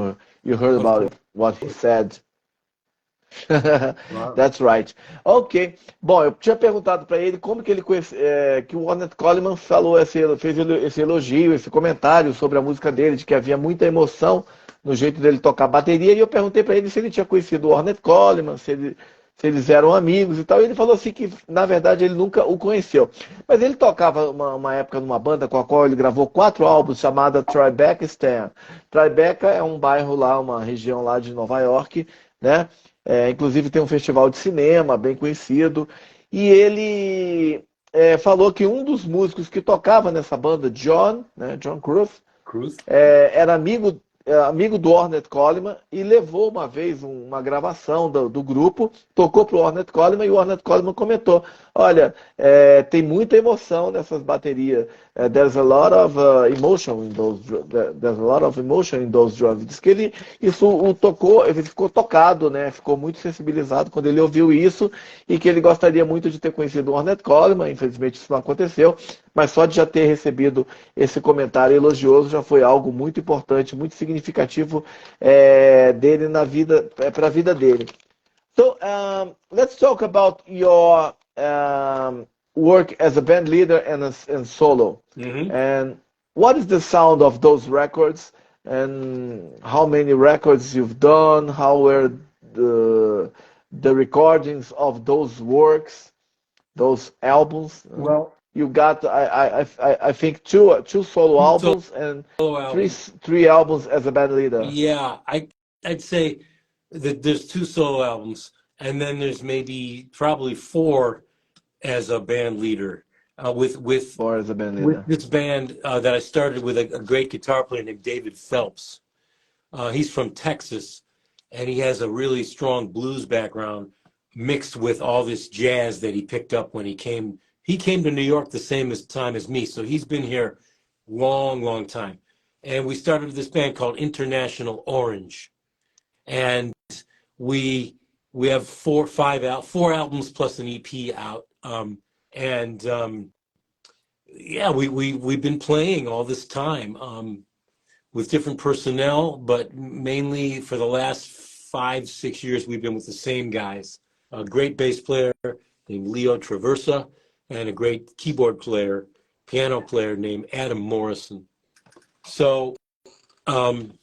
you heard Of about course. it, what he said. Wow. That's right. Ok. Bom, eu tinha perguntado para ele como que ele que o Ornette Coleman falou fez esse elogio, esse comentário sobre a música dele, de que havia muita emoção no jeito dele tocar bateria, e eu perguntei para ele se ele tinha conhecido o Ornette Coleman, se eles eram amigos e tal. E ele falou assim que, na verdade, ele nunca o conheceu. Mas ele tocava uma época numa banda com a qual ele gravou 4 álbuns, chamada Tribeca. Tribeca é um bairro lá, uma região lá de Nova York, né? Inclusive tem um festival de cinema bem conhecido. E ele falou que um dos músicos que tocava nessa banda, John, né, John Cruz, Cruz? era amigo do Ornette Coleman e levou uma vez uma gravação do grupo, tocou pro Ornette Coleman e o Ornette Coleman comentou: olha, tem muita emoção nessas baterias. There's a lot of emotion in those. There's a lot of emotion in those drums. Diz que isso o tocou, ele ficou tocado, né? Ficou muito sensibilizado quando ele ouviu isso e que ele gostaria muito de ter conhecido o Ornette Coleman. Infelizmente isso não aconteceu, mas só de já ter recebido esse comentário elogioso já foi algo muito importante, muito significativo dele na vida, para a vida dele. So let's talk about your work as a band leader and solo. Mm-hmm. And what is the sound of those records? And how many records you've done? How were the recordings of those works, those albums? Well, You got I think two solo solo albums and three albums. three albums as a band leader, Yeah, I'd say that there's 2 solo albums, and then there's probably 4 as a band leader. or as a band With leader. this band that I started with a great guitar player named David Phelps. He's from Texas, and he has a really strong blues background mixed with all this jazz that he picked up when he came. He came to New York the same time as me, so he's been here long, long time. And we started this band called International Orange, and we we have 4 albums plus an EP out. And Yeah, we've been playing all this time with different personnel, but mainly for the last 5, 6 years we've been with the same guys. A great bass player named Leo Traversa, and a great keyboard player, piano player named Adam Morrison. So um,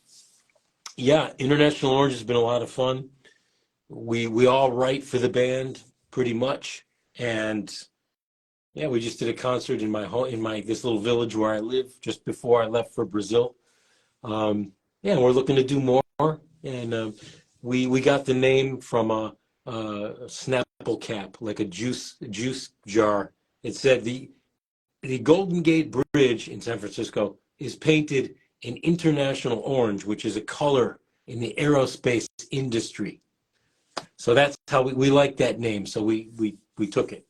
yeah, International Orange has been a lot of fun. We all write for the band pretty much, and Yeah, we just did a concert in my home, in my this little village where I live, just before I left for Brazil. Yeah, we're looking to do more, and we got the name from a Snapple cap, like a juice jar. It said the Golden Gate Bridge in San Francisco is painted in international orange, which is a color in the aerospace industry. So that's how we like that name. So we took it.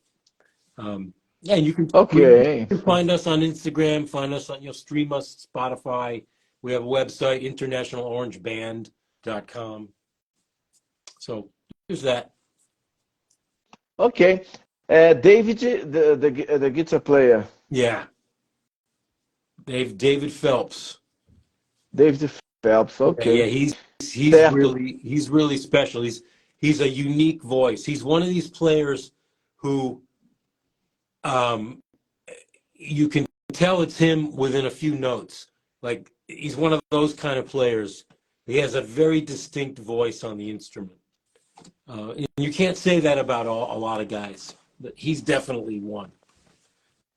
Yeah, and you Ok. can find us on Instagram, find us on, stream us, Spotify. We have a website, internationalorangeband.com. So here's that. Ok. David, the guitar player. Yeah, David Phelps. David Phelps, Yeah, ok. Certo. he's really special. He's a unique voice. He's one of these players who um, you can tell it's him within a few notes. Like he's one of those kind of players. He has a very distinct voice on the instrument. And you can't say that about a lot of guys, but he's definitely one.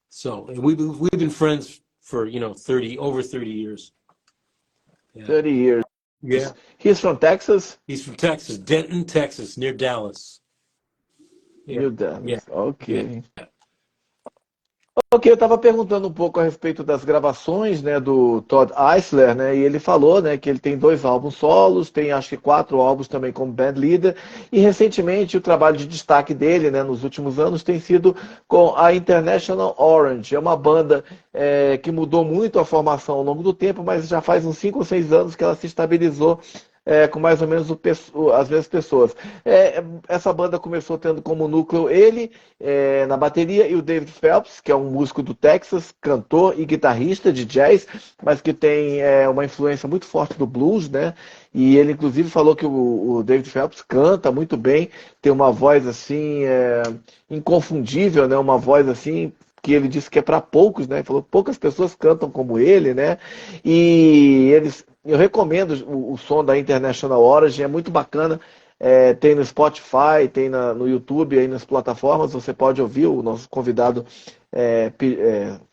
So and we've been friends for 30 years. Yeah, 30 years. yeah. He's from Texas? He's from Texas, Denton, Texas, near Dallas. Yeah, New yeah, Dallas. yeah. Ok. Ok, eu estava perguntando um pouco a respeito das gravações, né, do Todd Eisler, né, e ele falou, né, que ele tem 2 álbuns solos, tem acho que 4 álbuns também como band leader, e recentemente o trabalho de destaque dele, né, nos últimos anos tem sido com a International Orange. É uma banda que mudou muito a formação ao longo do tempo, mas já faz uns 5 ou 6 anos que ela se estabilizou com mais ou menos as mesmas pessoas. Essa banda começou tendo como núcleo ele na bateria e o David Phelps, que é um músico do Texas, cantor e guitarrista de jazz, mas que tem uma influência muito forte do blues, né? E ele inclusive falou que o David Phelps canta muito bem, tem uma voz assim inconfundível, né? Uma voz assim que ele disse que é para poucos, né? Ele falou que poucas pessoas cantam como ele, né? E eu recomendo o som da International Origin, é muito bacana. Tem no Spotify, tem no YouTube, aí nas plataformas, você pode ouvir. O nosso convidado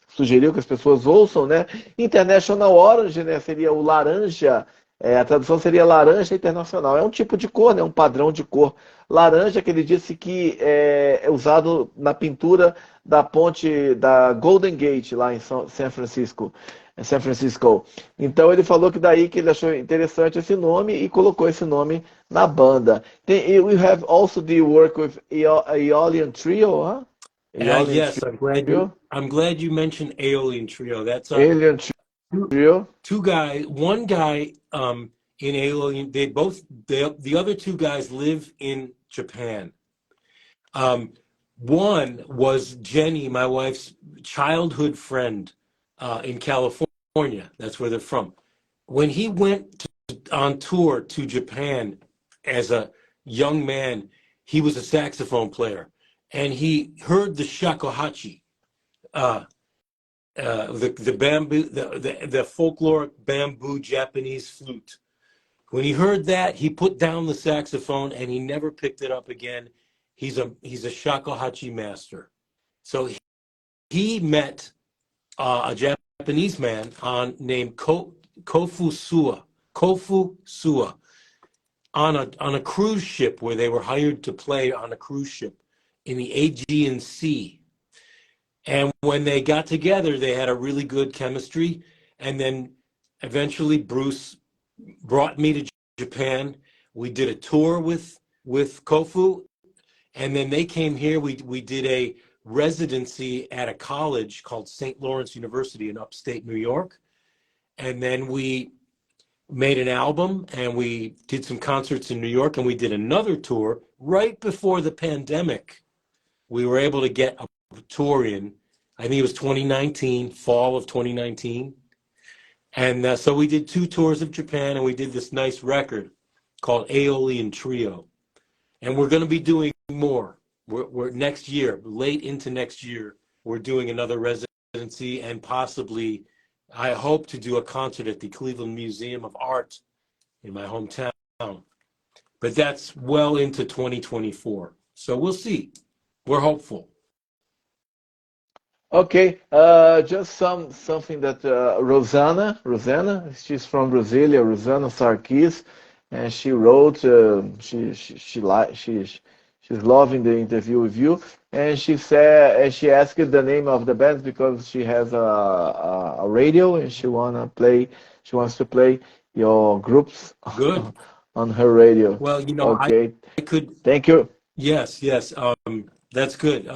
sugeriu que as pessoas ouçam, né? International Orange, né? Seria o laranja, a tradução seria laranja internacional. É um tipo de cor, né? Um padrão de cor laranja que ele disse que é usado na pintura da ponte da Golden Gate, lá em San Francisco. San Francisco. Então ele falou que daí que ele achou interessante esse nome e colocou esse nome na banda. We have also the work with Aeolian Trio, huh? Aeolian Yes, Trio. I'm glad you mentioned Aeolian Trio. That's Aeolian two, Trio. two guys. One guy in Aeolian. The other two guys live in Japan. Um, One was Jenny, my wife's childhood friend in California. That's where they're from. When he went on tour to Japan as a young man, he was a saxophone player, and he heard the shakuhachi, uh, the bamboo, the folkloric bamboo Japanese flute. When he heard that, he put down the saxophone and he never picked it up again. He's a shakuhachi master. So he met a Japanese man named Kofu Sua, on a cruise ship where they were hired to play on a cruise ship in the Aegean Sea. And when they got together, they had a really good chemistry. And then eventually Bruce brought me to Japan. We did a tour with Kofu, and then they came here. We did a residency at a college called St. Lawrence University in upstate New York. And then we made an album and we did some concerts in New York, and we did another tour right before the pandemic. We were able to get a tour in, I think it was 2019, fall of 2019. And so we did 2 tours of Japan, and we did this nice record called Aeolian Trio. And we're going to be doing more. We're next year, late into next year, we're doing another residency, and possibly, I hope to do a concert at the Cleveland Museum of Art in my hometown. But that's well into 2024. So we'll see. We're hopeful. Okay, just something that Rosanna, she's from Brasilia, Rosanna Sarkis, and she wrote. She's loving the interview with you, and she said, and she asked the name of the band because she has a radio and she wants to play your groups Good. on her radio. Well, Okay, I could, thank you. yes, yes, that's good.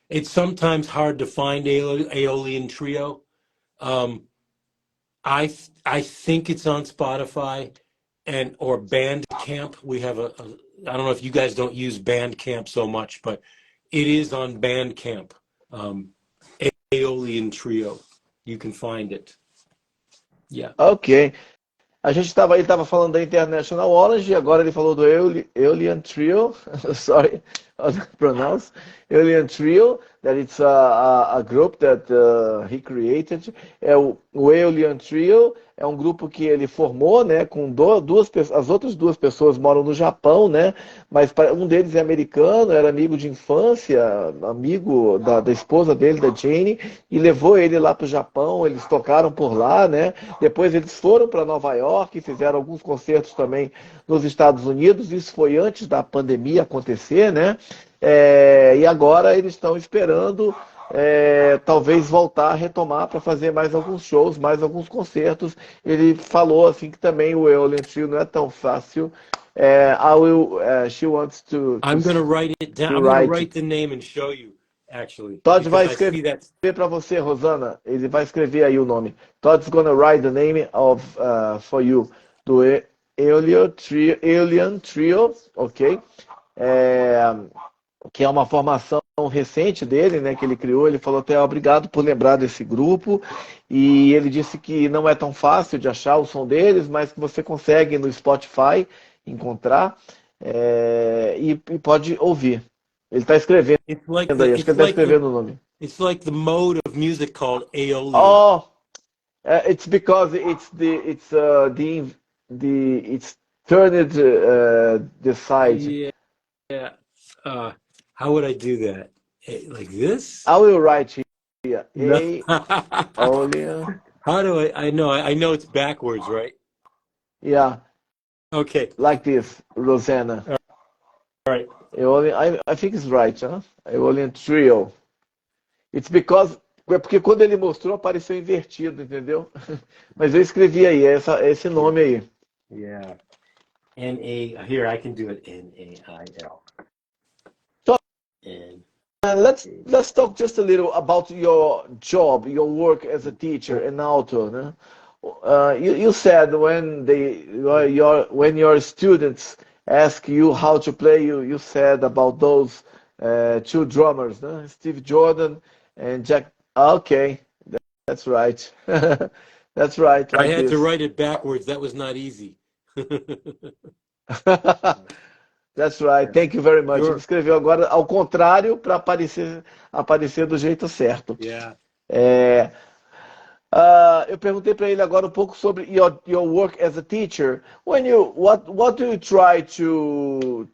It's sometimes hard to find Aeolian Trio. Um, I think it's on Spotify and or Bandcamp. We have I don't know if you guys don't use Bandcamp so much, but it is on Bandcamp. Um, Aeolian Trio. You can find it. Yeah. Ok. Ele estava falando da International Orange, e agora ele falou do Aeolian Trio. Sorry, how to pronounce. Aeolian Trio, that it's a group that he created. O Aeolian Trio é um grupo que ele formou, né, com duas pessoas. As outras duas pessoas moram no Japão, né, mas um deles é americano, era amigo de infância, amigo da esposa dele, da Jane, e levou ele lá para o Japão. Eles tocaram por lá, né. Depois eles foram para Nova York, fizeram alguns concertos também nos Estados Unidos. Isso foi antes da pandemia acontecer, né? E agora eles estão esperando talvez voltar a retomar para fazer mais alguns shows, mais alguns concertos. Ele falou assim que também o Eolian Trio não é tão fácil. She wants I'm gonna write it down. to I'm gonna write. write the name and show you, actually, Todd because vai I see escrever that. para você, Rosana. Ele vai escrever aí o nome. Todd's gonna write the name of for you do Aeolian Trio, ok? É, que é uma formação recente dele, né, que ele criou. Ele falou até obrigado por lembrar desse grupo, e ele disse que não é tão fácil de achar o som deles, mas que você consegue no Spotify encontrar e pode ouvir. Ele está escrevendo It's like aí, the acho que ele it's está like the escrevendo o nome. it's like the mode of music called Aeolian. Oh, it's because it's turned the side. Yeah. How would I do that? Like this? I will write here. No. Aeolian. How do I know I know it's backwards, right? Yeah, Okay. like this, Rosanna. All right. I think it's right, huh? Aeolian Trio. It's because. É porque quando ele mostrou apareceu invertido, entendeu? Mas eu escrevi aí, esse nome aí. Yeah. Here I can do it. Nail. So, N. let's talk just a little about your job, your work as a teacher and author. Né? You said when your students ask you how to play, you said about those two drummers, né? Steve Jordan and Jack. Okay, that's right. That's right, I like had to this. write it backwards. That was not easy. That's right. Thank you very much. Ele Sure. escreveu agora ao contrário para aparecer do jeito certo. Yeah. É, eu perguntei para ele agora um pouco sobre your work as a teacher. What do you try to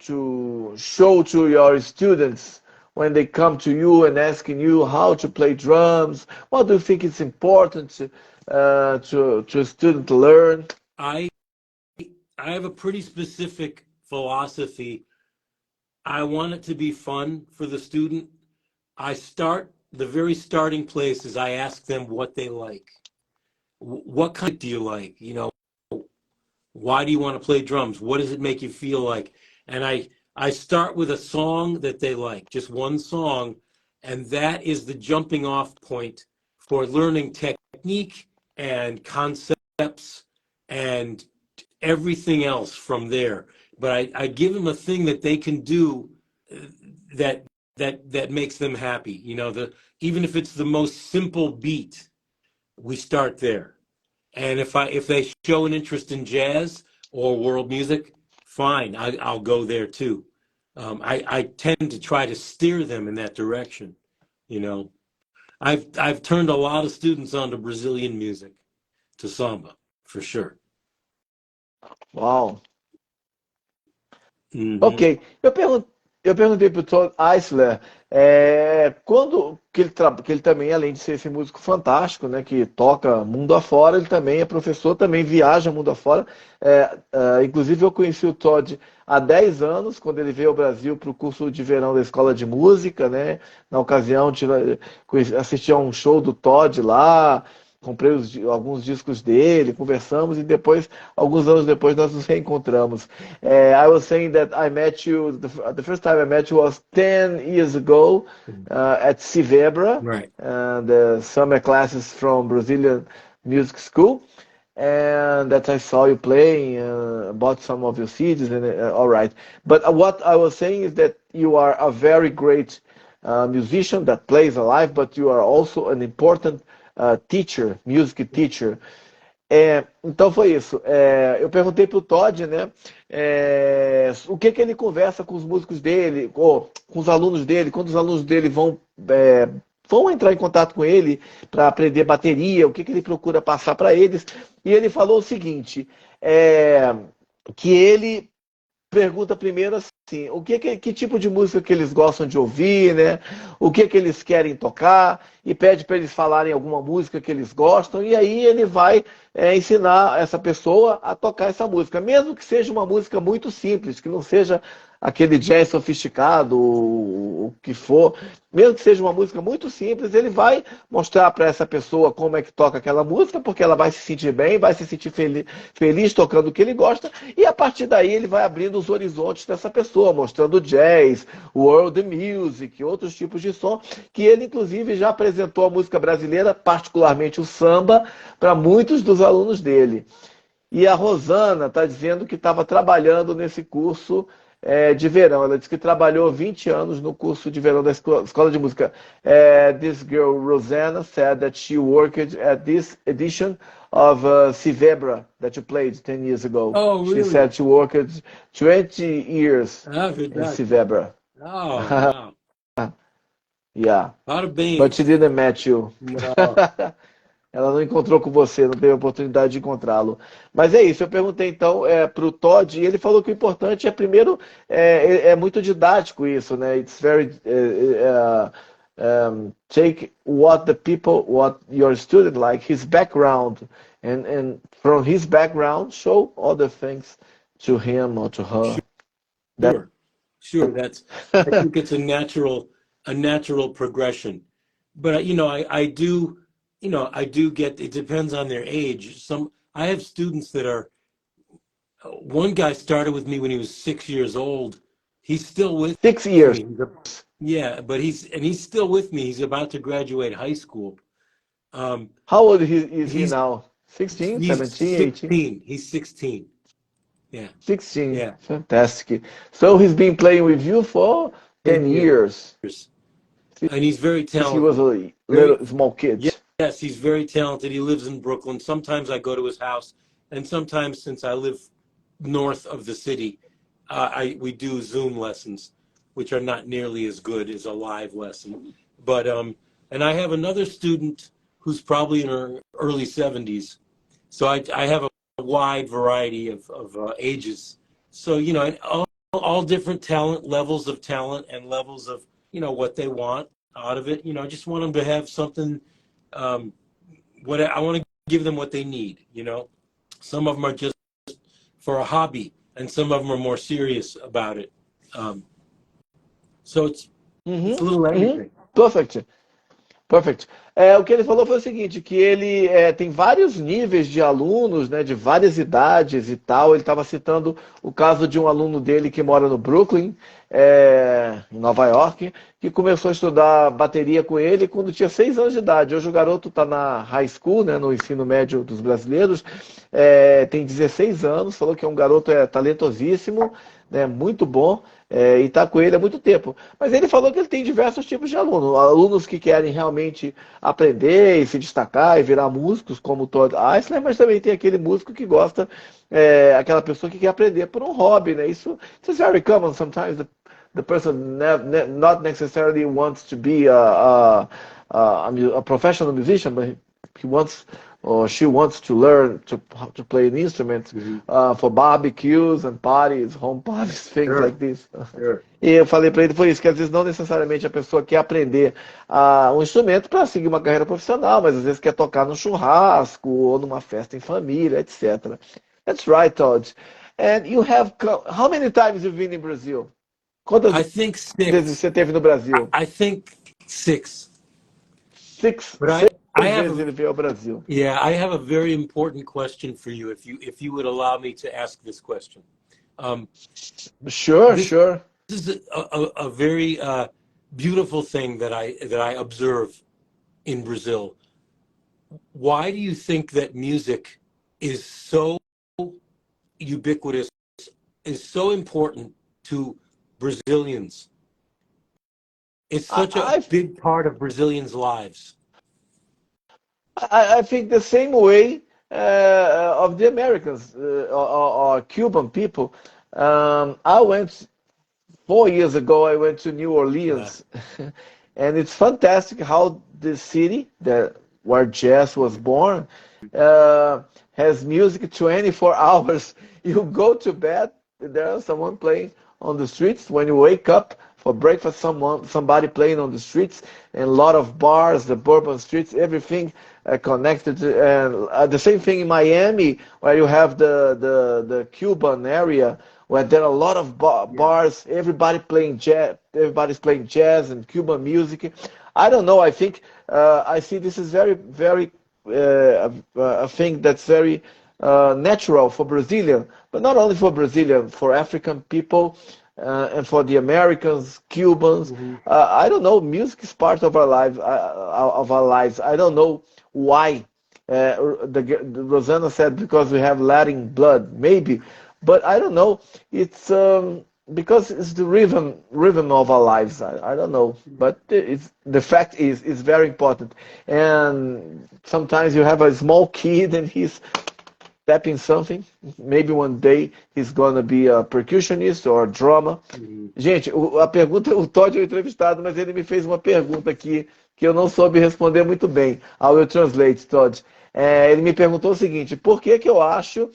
show to your students when they come to you and asking you how to play drums? What do you think is important to a student to learn? I I have a pretty specific philosophy. I want it to be fun for the student. The very starting place is I ask them what they like. What kind do you like? Why do you want to play drums? What does it make you feel like? And I start with a song that they like, just one song, and that is the jumping off point for learning technique and concepts and everything else from there. But I give them a thing that they can do that that makes them happy. Even if it's the most simple beat, we start there. And if they show an interest in jazz or world music, fine, I'll go there too. I tend to try to steer them in that direction. You know, I've turned a lot of students onto Brazilian music, to samba, for sure. Uau! Hmm. Ok, eu pergunto. eu perguntei para o Todd Eisler quando que ele também, além de ser esse músico fantástico, né, que toca mundo afora, ele também é professor, também viaja mundo afora. Inclusive, eu conheci o Todd há 10 anos, quando ele veio ao Brasil para o curso de verão da Escola de Música, né? Na ocasião, assisti a um show do Todd lá, comprei alguns discos dele, conversamos e depois, alguns anos depois, nós nos reencontramos. I was saying that I met you, the first time I met you was 10 years ago at Civebra, Right. the summer classes from Brazilian Music School. And that I saw you playing, bought some of your CDs, and all right. But what I was saying is that you are a very great musician that plays alive, but you are also an important teacher, music teacher. Então foi isso. Eu perguntei para o Todd, né, o que ele conversa com os músicos dele, ou com os alunos dele, quando os alunos dele vão entrar em contato com ele para aprender bateria, o que ele procura passar para eles. E ele falou o seguinte, que ele pergunta primeiro assim, que tipo de música que eles gostam de ouvir, né? O que eles querem tocar, e pede para eles falarem alguma música que eles gostam, e aí ele vai ensinar essa pessoa a tocar essa música, mesmo que seja uma música muito simples, que não seja aquele jazz sofisticado, o que for, mesmo que seja uma música muito simples, ele vai mostrar para essa pessoa como é que toca aquela música, porque ela vai se sentir bem, vai se sentir feliz tocando o que ele gosta, e a partir daí ele vai abrindo os horizontes dessa pessoa, mostrando jazz, world music, outros tipos de som, que ele inclusive já apresentou a música brasileira, particularmente o samba, para muitos dos alunos dele. E a Rosana está dizendo que estava trabalhando nesse curso de verão. Ela disse que trabalhou 20 anos no curso de verão da escola de música. This girl, Rosanna, said that she worked at this edition of Civebra that you played 10 years ago. Oh, really? She said she worked 20 years in Civebra. Oh, wow. Yeah. Parabéns. But she didn't meet you. No. Ela não encontrou com você, não teve a oportunidade de encontrá-lo. Mas é isso, eu perguntei então para o Todd, e ele falou que o importante é, primeiro, muito didático isso, né? It's very... take what your student like, his background, and from his background, show other things to him or to her. Sure. I think it's a natural progression. But, I do get, it depends on their age. I have students that are, one guy started with me when he was 6 years old. He's still with 6 years. me. Yeah, but he's still with me. He's about to graduate high school. How old is he now? 16, 17, 18? He's 16. Yeah. 16. Yeah. Fantastic. So he's been playing with you for 10 years. And he's very talented. He was a little small kid. Yes, he's very talented. He lives in Brooklyn. Sometimes I go to his house, and sometimes, since I live north of the city, we do Zoom lessons, which are not nearly as good as a live lesson. But and I have another student who's probably in her early 70s. So I have a wide variety of ages. So, all different levels of talent and levels of, what they want out of it. I just want them to have something, I want to give them what they need, Some of them are just for a hobby, and some of them are more serious about it. So it's a little everything. Perfect. O que ele falou foi o seguinte, que ele tem vários níveis de alunos, né, de várias idades e tal. Ele estava citando o caso de um aluno dele que mora no Brooklyn, em Nova York, que começou a estudar bateria com ele quando tinha 6 anos de idade. Hoje o garoto está na high school, né, no ensino médio dos brasileiros, tem 16 anos, falou que é um garoto talentosíssimo, né, muito bom, e está com ele há muito tempo. Mas ele falou que ele tem diversos tipos de alunos que querem realmente aprender e se destacar e virar músicos, como o Todd Eisler, mas também tem aquele músico que gosta, aquela pessoa que quer aprender por um hobby, né? Isso is very common. Sometimes the person not necessarily wants to be a professional musician, but he wants or she wants to learn to play an instrument for barbecues and parties, home parties, things Sure. like this. Sure. E eu falei para ele foi isso, que às vezes não necessariamente a pessoa quer aprender um instrumento para seguir uma carreira profissional, mas às vezes quer tocar no churrasco ou numa festa em família, etc. That's right, Todd. And you have how many times you've been in Brazil? I Quantas think vezes six. você teve no Brasil? I think six. But Seis I have vezes a ele veio ao Brasil. yeah, I have a very important question for you if you would allow me to ask this question. Um, Sure, this sure. is a very beautiful thing that I observe in Brazil. Why do you think that music is so ubiquitous, is so important to Brazilians? It's such a I, big part of Brazilians' lives. I think the same way of the Americans or Cuban people. I went 4 years ago. I went to New Yeah. Orleans, and it's fantastic how the city that where jazz was born has music 24 hours. You go to bed, there's someone playing on the streets. When you wake up for breakfast, somebody playing on the streets, and a lot of bars, the bourbon streets, everything connected to, and the same thing in Miami, where you have the Cuban area, where there are a lot of bars, everybody's playing jazz and Cuban music. I don't know. I think I see this is very a thing that's very natural for Brazilian, but not only for Brazilian, for African people and for the Americans, Cubans. I don't know. Music is part of our lives. I don't know why. Rosanna said because we have Latin blood, maybe, but I don't know. It's because it's the rhythm of our lives. I don't know, but the fact is it's very important. And sometimes you have a small kid and he's tapping something. Maybe one day he's gonna be a percussionist or a drummer. Gente, a pergunta, o Todd é o entrevistado, mas ele me fez uma pergunta aqui que eu não soube responder muito bem. I will translate, Todd. Ele me perguntou o seguinte: por que que eu acho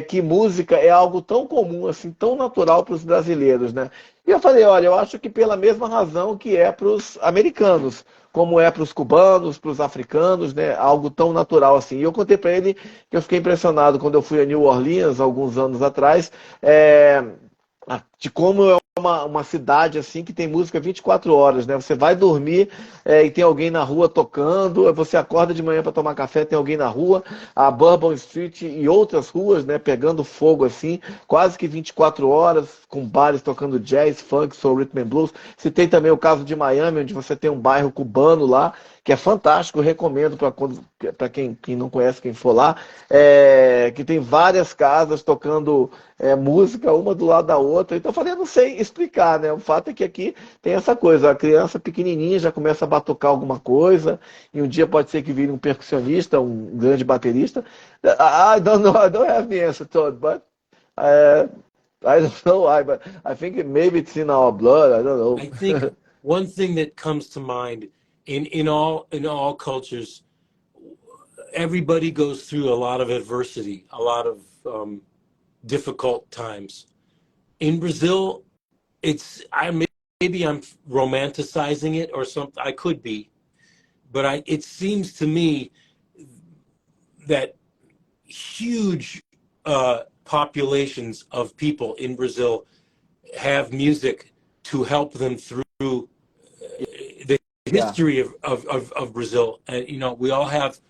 que música é algo tão comum, assim, tão natural para os brasileiros, né? E eu falei, olha, eu acho que pela mesma razão que é para os americanos, como é para os cubanos, para os africanos, né? Algo tão natural assim. E eu contei para ele que eu fiquei impressionado quando eu fui a New Orleans, alguns anos atrás, de como é uma cidade assim que tem música 24 horas, né? Você vai dormir e tem alguém na rua tocando, você acorda de manhã para tomar café, tem alguém na rua, a Bourbon Street e outras ruas, né, pegando fogo assim, quase que 24 horas, com bares tocando jazz, funk, soul, rhythm and blues. Se tem também o caso de Miami, onde você tem um bairro cubano lá, que é fantástico, eu recomendo para quem não conhece, quem for lá, que tem várias casas tocando música uma do lado da outra. Então eu falei, eu não sei explicar, né? O fato é que aqui tem essa coisa, a criança pequenininha já começa a batucar alguma coisa, e um dia pode ser que vire um percussionista, um grande baterista. I don't know, I don't have the answer, Todd, but I don't know why, but I think maybe it's in our blood, I don't I know. think one thing that comes to mind in all cultures, everybody goes through a lot of adversity, a lot of difficult times. In Brazil, maybe I'm romanticizing it or something. I could be, but it seems to me that huge populations of people in Brazil have music to help them through the Yeah. history of Brazil. And, we all have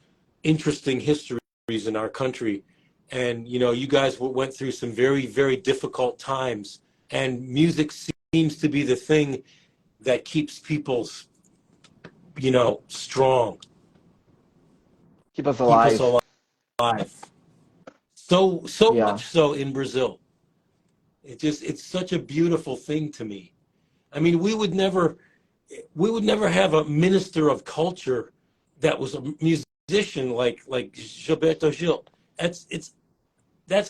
interesting histories in our country. And, you guys went through some very, very difficult times. And music seems to be the thing that keeps people, strong, Keep us keep us alive. alive. So Yeah. much so in Brazil. It's such a beautiful thing to me. I mean, we would never have a minister of culture that was a musician like Gilberto Gil. That's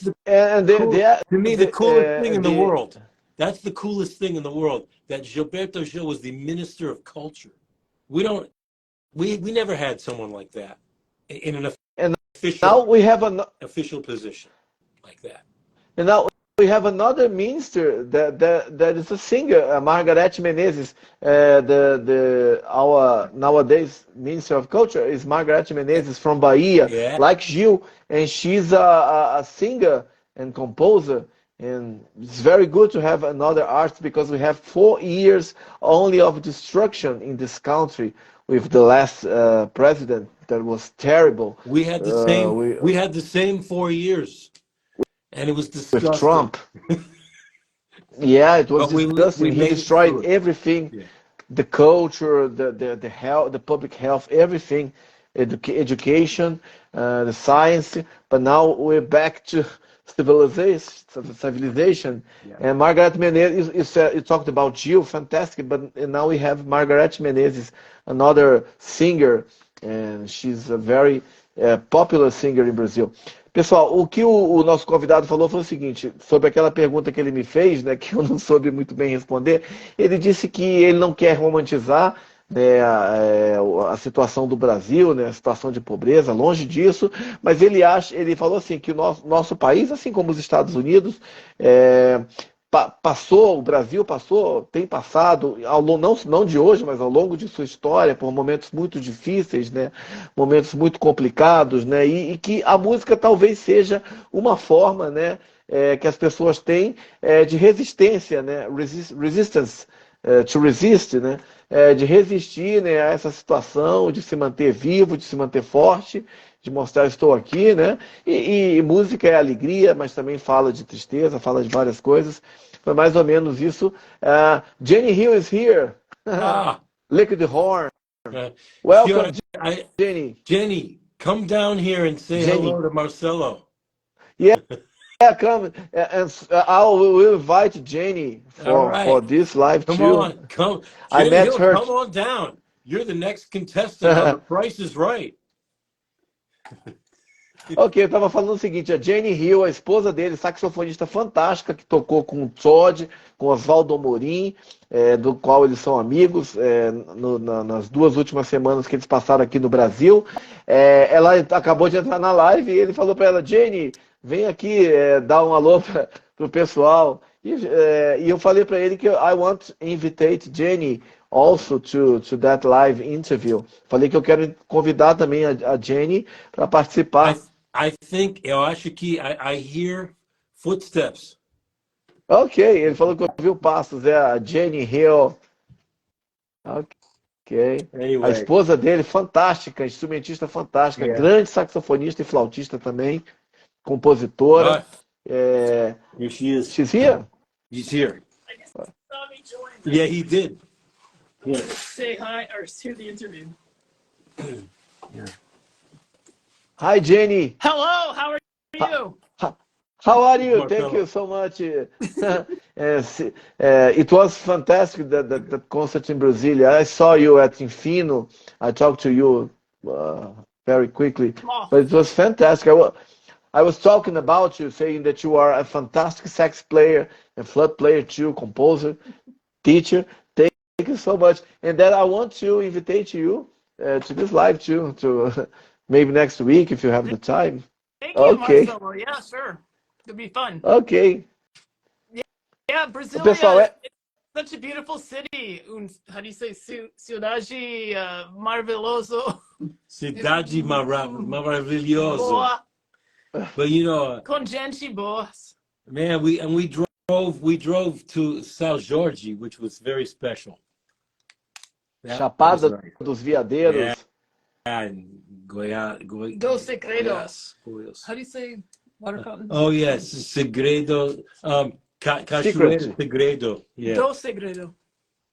the And cool, to me, the coolest thing in the the world. That's the coolest thing in the world, that Gilberto Gil was the minister of culture. We never had someone like that in an now we have official position like that. and now we have another minister that is a singer, Margarete Menezes. Our nowadays Minister of Culture is Margarete Menezes from Bahia, Yeah. like Gil, and she's a singer and composer. And it's very good to have another artist because we have 4 years only of destruction in this country with the last president that was terrible. We had the same. We had the same 4 years, and it was with disgusting. Trump. Yeah, it was But we disgusting. He made it through destroyed it. everything, Yeah. the culture, the health, the public health, everything, education, the science. But now we're back to civilization. Yeah. And Margaret Menezes, you talked about Gil, fantastic. But now we have Margaret Menezes, another singer, and she's a very popular singer in Brazil. Pessoal, o que o nosso convidado falou foi o seguinte, sobre aquela pergunta que ele me fez, né, que eu não soube muito bem responder. Ele disse que ele não quer romantizar, né, a situação do Brasil, né, a situação de pobreza, longe disso, mas ele falou assim que o nosso país, assim como os Estados Unidos, o Brasil tem passado, não de hoje, mas ao longo de sua história, por momentos muito difíceis, né? Momentos muito complicados, né? E que a música talvez seja uma forma, né? Que as pessoas têm de resistência, né? Resistance, to resist, né? De resistir, né, a essa situação, de se manter vivo, de se manter forte, de mostrar estou aqui, né? E música é alegria, mas também fala de tristeza, fala de várias coisas. Foi mais ou menos isso. Jenny Hill is here. Lick the horn. Welcome, Jenny. Jenny, come down here and say hello to Marcelo. Yeah, come. And I will invite Jenny for this live too. Come on, come. I met her. Come on down. You're the next contestant on The Price is Right. Ok, eu estava falando o seguinte, a Jenny Hill, a esposa dele, saxofonista fantástica, que tocou com o Todd, com Oswaldo Amorim, do qual eles são amigos, nas 2 últimas semanas que eles passaram aqui no Brasil. Ela acabou de entrar na live e ele falou para ela, Jenny, vem aqui dar um alô para o pessoal. E eu falei para ele que I want to invite Jenny also to that live interview. Falei que eu quero convidar também a Jenny para participar. Eu acho que I hear footsteps. Ok, ele falou que ouviu passos, a Jenny Hill. Ok. Anyway. A esposa dele, fantástica, instrumentista fantástica, grande saxofonista e flautista também, compositora. Here she is. She's here? She's here. Yeah, he did. Yeah. Say hi or hear the interview. Yeah. Hi, Jenny. Hello, how are you? How are you? Thank you so much. It was fantastic, that concert in Brazil. I saw you at Infino. I talked to you very quickly. But it was fantastic. I was talking about you, saying that you are a fantastic sax player and flute player too, composer, teacher. Thank you so much. And that I want to invite you to this live too, to maybe next week if you have the time. Thank you, Marcelo. Yeah, sure. It'll be fun. Okay. Yeah, Brasilia, Pessoal, it's such a beautiful city. How do you say? Cidade maravilhoso. Cidade maravilhoso. Boa. But you know, Com gente boa. Man, we drove to São Jorge, which was very special. Chapada dos Veadeiros. Yeah, Goiás. Do Segredo. Goiás. How do you say water fountain? Oh yes, Segredo. Cachoeira Segredo. Yeah. Do Segredo.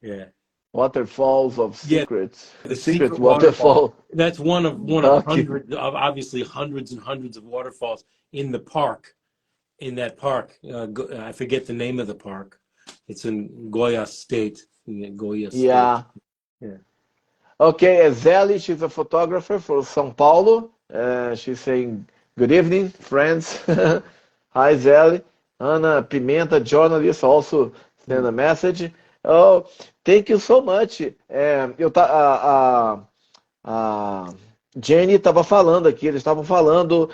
Yeah. Waterfalls of Secrets. The secret waterfall. That's one of hundreds, obviously hundreds and hundreds of waterfalls in the park. In that park, I forget the name of the park. It's in Goiás State. Yeah. Okay, Zeli, she's a photographer for São Paulo. She's saying, good evening, friends. Hi, Zeli. Ana Pimenta, journalist, also send a message. Oh, thank you so much. Jenny estava falando aqui, eles estavam falando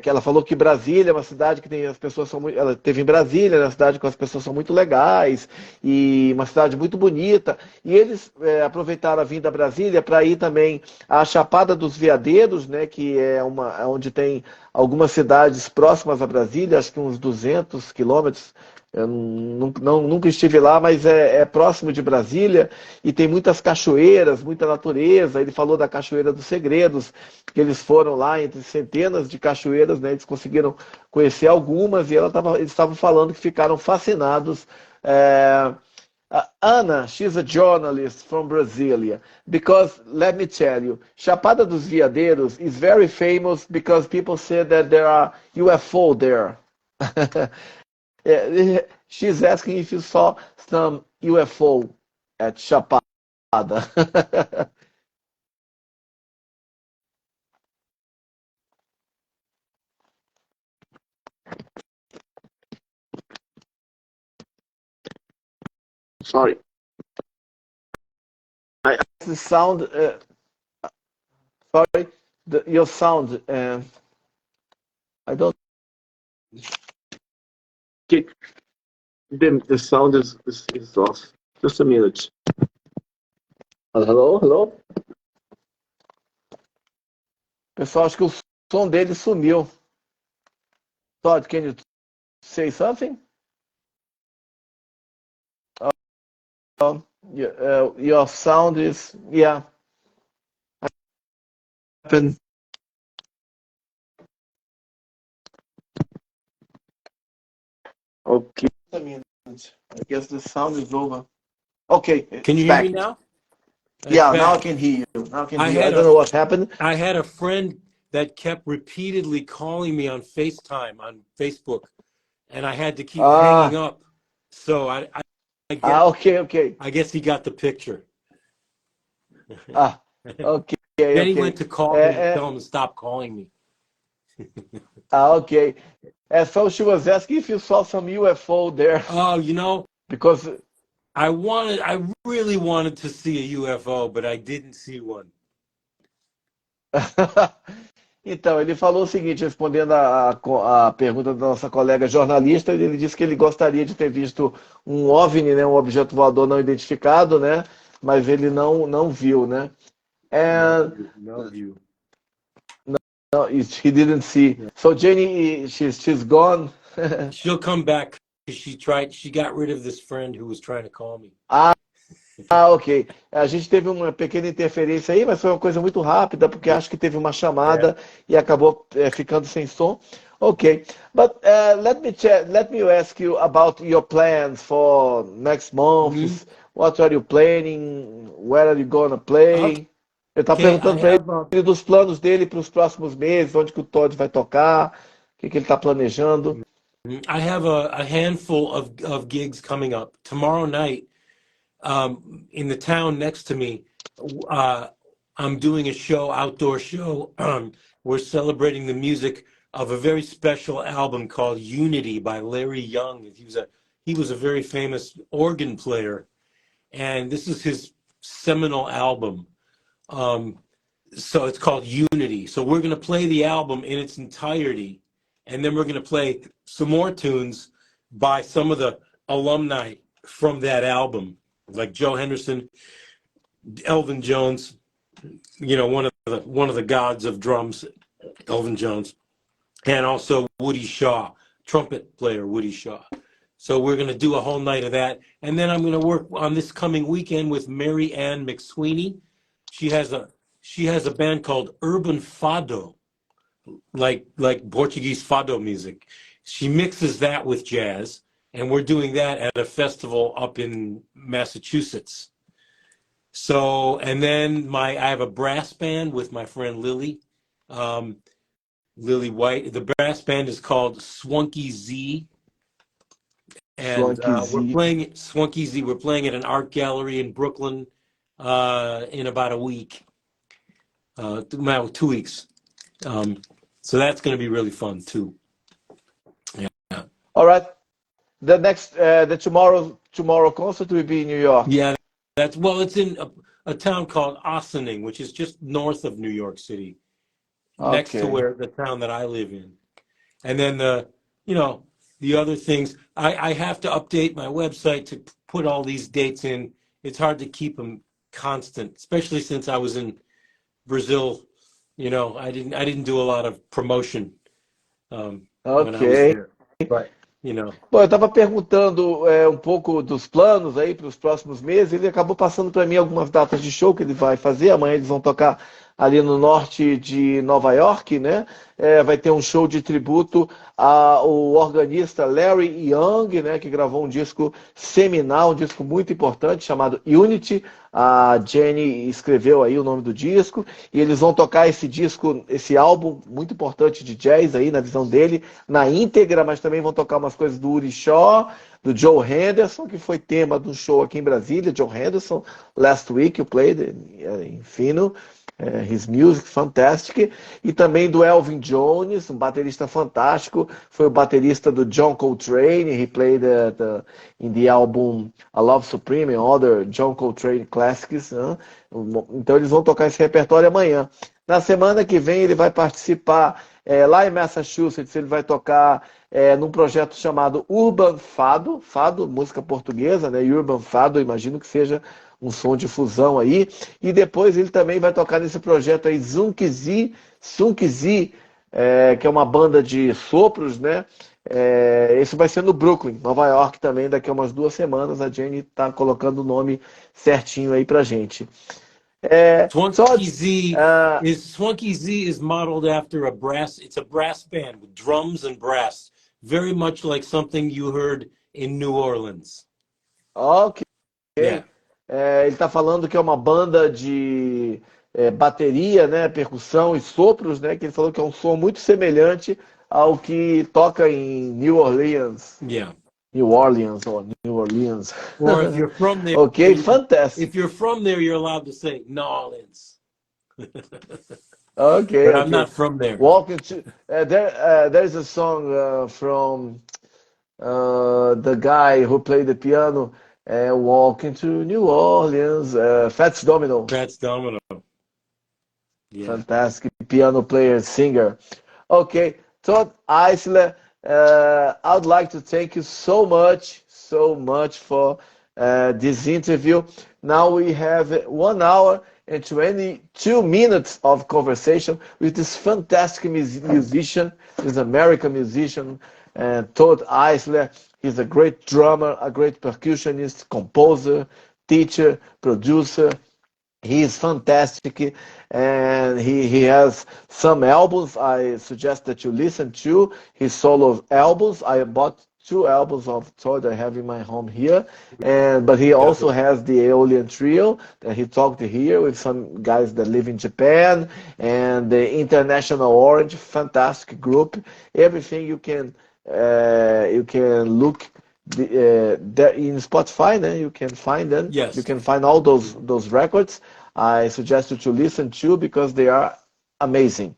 que ela falou que Brasília é uma cidade que tem as pessoas são muito, ela teve em Brasília, é uma cidade que as pessoas são muito legais e uma cidade muito bonita. E eles aproveitaram a vinda a Brasília para ir também à Chapada dos Veadeiros, né, que é onde tem algumas cidades próximas a Brasília, acho que uns 200 quilômetros. Eu nunca estive lá, mas é próximo de Brasília e tem muitas cachoeiras, muita natureza. Ele falou da Cachoeira dos Segredos, que eles foram lá entre centenas de cachoeiras, né? Eles conseguiram conhecer algumas e eles estavam falando que ficaram fascinados. Anna, she's a journalist from Brasilia. Because, let me tell you, Chapada dos Veadeiros is very famous because people say that there are UFO there. She's asking if you saw some UFO at Chapada. Sorry. The sound. Sorry, your sound. I don't. The sound is lost. Just a minute. Hello, hello. Pessoal, acho que o som dele sumiu. Todd, can you say something? Your sound is, yeah. Okay. A minute. I guess the sound is over. Okay. Can you hear me now? Yeah, now I can hear you. I don't know what happened. I had a friend that kept repeatedly calling me on FaceTime on Facebook, and I had to keep hanging up. So I guess, okay. I guess he got the picture. Okay. Then he went to call me and tell him to stop calling me. Okay. So she was asking if you saw some UFO there. Oh, you know, because I really wanted to see a UFO, but I didn't see one. Então, ele falou o seguinte, respondendo a pergunta da nossa colega jornalista, ele disse que ele gostaria de ter visto um OVNI, né, um objeto voador não identificado, né, mas ele não viu, né. No view. No, he didn't see. So Jenny, she's gone. She'll come back because she got rid of this friend who was trying to call me. Ok. A gente teve uma pequena interferência aí, mas foi uma coisa muito rápida, porque acho que teve uma chamada e acabou ficando sem som. Ok. But let me ask you about your plans for next month. What are you planning? Where are you gonna play? Eu estava perguntando para ele dos planos dele para os próximos meses, onde que o Todd vai tocar, o que ele está planejando. I have a handful of gigs coming up. Tomorrow night, in the town next to me, I'm doing a show, outdoor show. We're celebrating the music of a very special album called Unity by Larry Young. He was a very famous organ player, and this is his seminal album. So it's called Unity. So we're going to play the album in its entirety, and then we're going to play some more tunes by some of the alumni from that album, like Joe Henderson, Elvin Jones, you know, one of the gods of drums, Elvin Jones, and also Woody Shaw, trumpet player Woody Shaw. So we're going to do a whole night of that, and then I'm going to work on this coming weekend with Mary Ann McSweeney. She has a band called Urban Fado, like Portuguese fado music. She mixes that with jazz, and we're doing that at a festival up in Massachusetts. So, and then I have a brass band with my friend Lily, Lily White. The brass band is called Swanky Z, and we're playing Swanky Z. We're playing at an art gallery in Brooklyn in about a week, 2 weeks. So that's going to be really fun too. Yeah. All right. The tomorrow concert will be in New York. Yeah, it's in a town called Ossining, which is just north of New York City, next to Ok. where the town that I live in. And then you know, the other things, I have to update my website to put all these dates in. It's hard to keep them constant, especially since I was in Brazil. You know, I didn't do a lot of promotion when I was Ok. there. But, you know, Bom, eu estava perguntando um pouco dos planos aí para os próximos meses. Ele acabou passando para mim algumas datas de show que ele vai fazer. Amanhã eles vão tocar ali no norte de Nova York, né? Vai ter um show de tributo ao organista Larry Young, né? Que gravou um disco seminal, um disco muito importante chamado Unity. A Jenny escreveu aí o nome do disco e eles vão tocar esse disco, esse álbum muito importante de jazz aí na visão dele, na íntegra, mas também vão tocar umas coisas do Uri Shaw, do Joe Henderson, que foi tema do show aqui em Brasília. Joe Henderson, last week you played in Fino, his music fantastic, e também do Elvin Jones, um baterista fantástico, foi o baterista do John Coltrane. He played in the album A Love Supreme and other John Coltrane classics, né? Então eles vão tocar esse repertório amanhã. Na semana que vem ele vai participar lá em Massachusetts. Ele vai tocar num projeto chamado Urban Fado, Fado, música portuguesa, né? Urban Fado, imagino que seja um som de fusão aí. E depois ele também vai tocar nesse projeto aí Zunkizi, que é uma banda de sopros, né? Isso vai ser no Brooklyn, Nova York também, daqui a umas 2 semanas. A Jenny tá colocando o nome certinho aí pra gente. Todd, Swanky Z is modeled after a brass. It's a brass band with drums and brass, very much like something you heard in New Orleans. ok. Yeah. Ele está falando que é uma banda de bateria, né, percussão e sopros, né, que ele falou que é um som muito semelhante ao que toca em New Orleans. Yeah. New Orleans or New Orleans. Or if you're from there, Ok, fantastic. if you're from there, you're allowed to say New Orleans. Ok, But I'm ok. not from there. Walking to there's a song from the guy who played the piano, Walking to New Orleans, Fats Domino. Fats Domino. Yeah. Fantastic piano player, singer. Okay, Todd Eisler, I would like to thank you so much for this interview. Now we have 1 hour and 22 minutes of conversation with this fantastic musician, this American musician, Todd Eisler. He's a great drummer, a great percussionist, composer, teacher, producer. He is fantastic, and he has some albums. I suggest that you listen to his solo albums. I bought 2 albums of Todd I have in my home here, but he also has the Aeolian Trio that he talked here with some guys that live in Japan, and the International Orange, fantastic group. Everything you can look there in Spotify, né? You can find them. Yes. You can find all those records. I suggest you to listen to because they are amazing.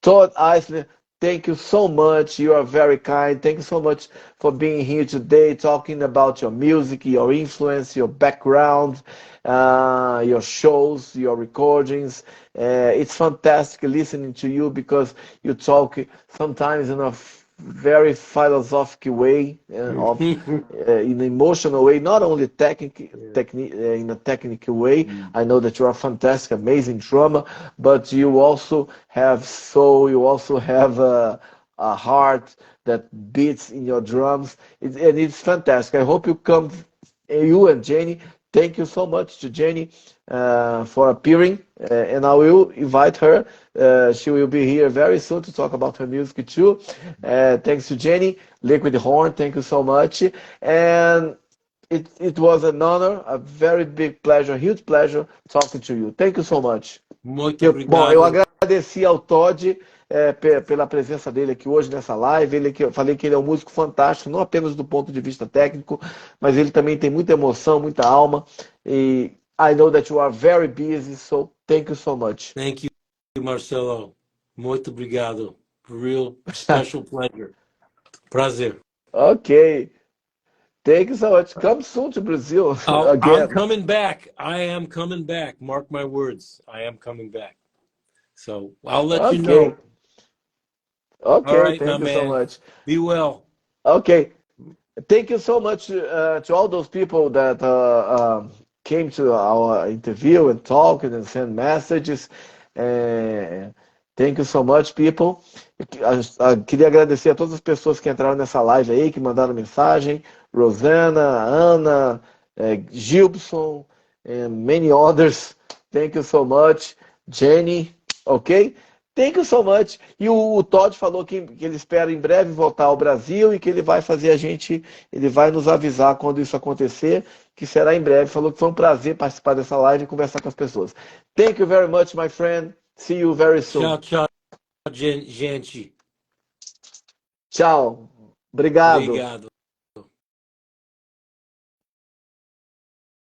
Todd Eisler, thank you so much. You are very kind. Thank you so much for being here today, talking about your music, your influence, your background, your shows, your recordings. It's fantastic listening to you because you talk sometimes in a very philosophical way, in an emotional way, not only in a technical way. I know that you are a fantastic, amazing drummer, but you also have soul. You also have a heart that beats in your drums, and it's fantastic. I hope you come, you and Jenny. Thank you so much to Jenny for appearing, and I will invite her. She will be here very soon to talk about her music too. Thanks to Jenny, Liquid Horn, thank you so much. And it was an honor, a very big pleasure, huge pleasure talking to you. Thank you so much. Muito obrigado. Bom, eu agradeci ao Todd pela presença dele aqui hoje nessa live. Eu falei que ele é um músico fantástico, não apenas do ponto de vista técnico, mas ele também tem muita emoção, muita alma. E I know that you are very busy, so thank you so much. Thank you, Marcelo. Muito obrigado. Real special pleasure. Prazer. Ok. Thank you so much. Come soon to Brazil I'm again. coming back. I am coming back. Mark my words. I am coming back. So I'll let you Okay. know. All Okay, right, my thank you so man. much. Be well. Okay, thank you so much to all those people that came to our interview and talk and send messages. Eh, Thank you so much, people. Queria agradecer a todas as pessoas que entraram nessa live aí, que mandaram mensagem. Rosana, Ana, Gilson, and many others. Thank you so much. Jenny, ok? Thank you so much. E o Todd falou que ele espera em breve voltar ao Brasil e que ele vai fazer ele vai nos avisar quando isso acontecer, que será em breve. Falou que foi um prazer participar dessa live e conversar com as pessoas. Thank you very much, my friend. See you very soon. Tchau, tchau, gente. Tchau. Obrigado. Obrigado.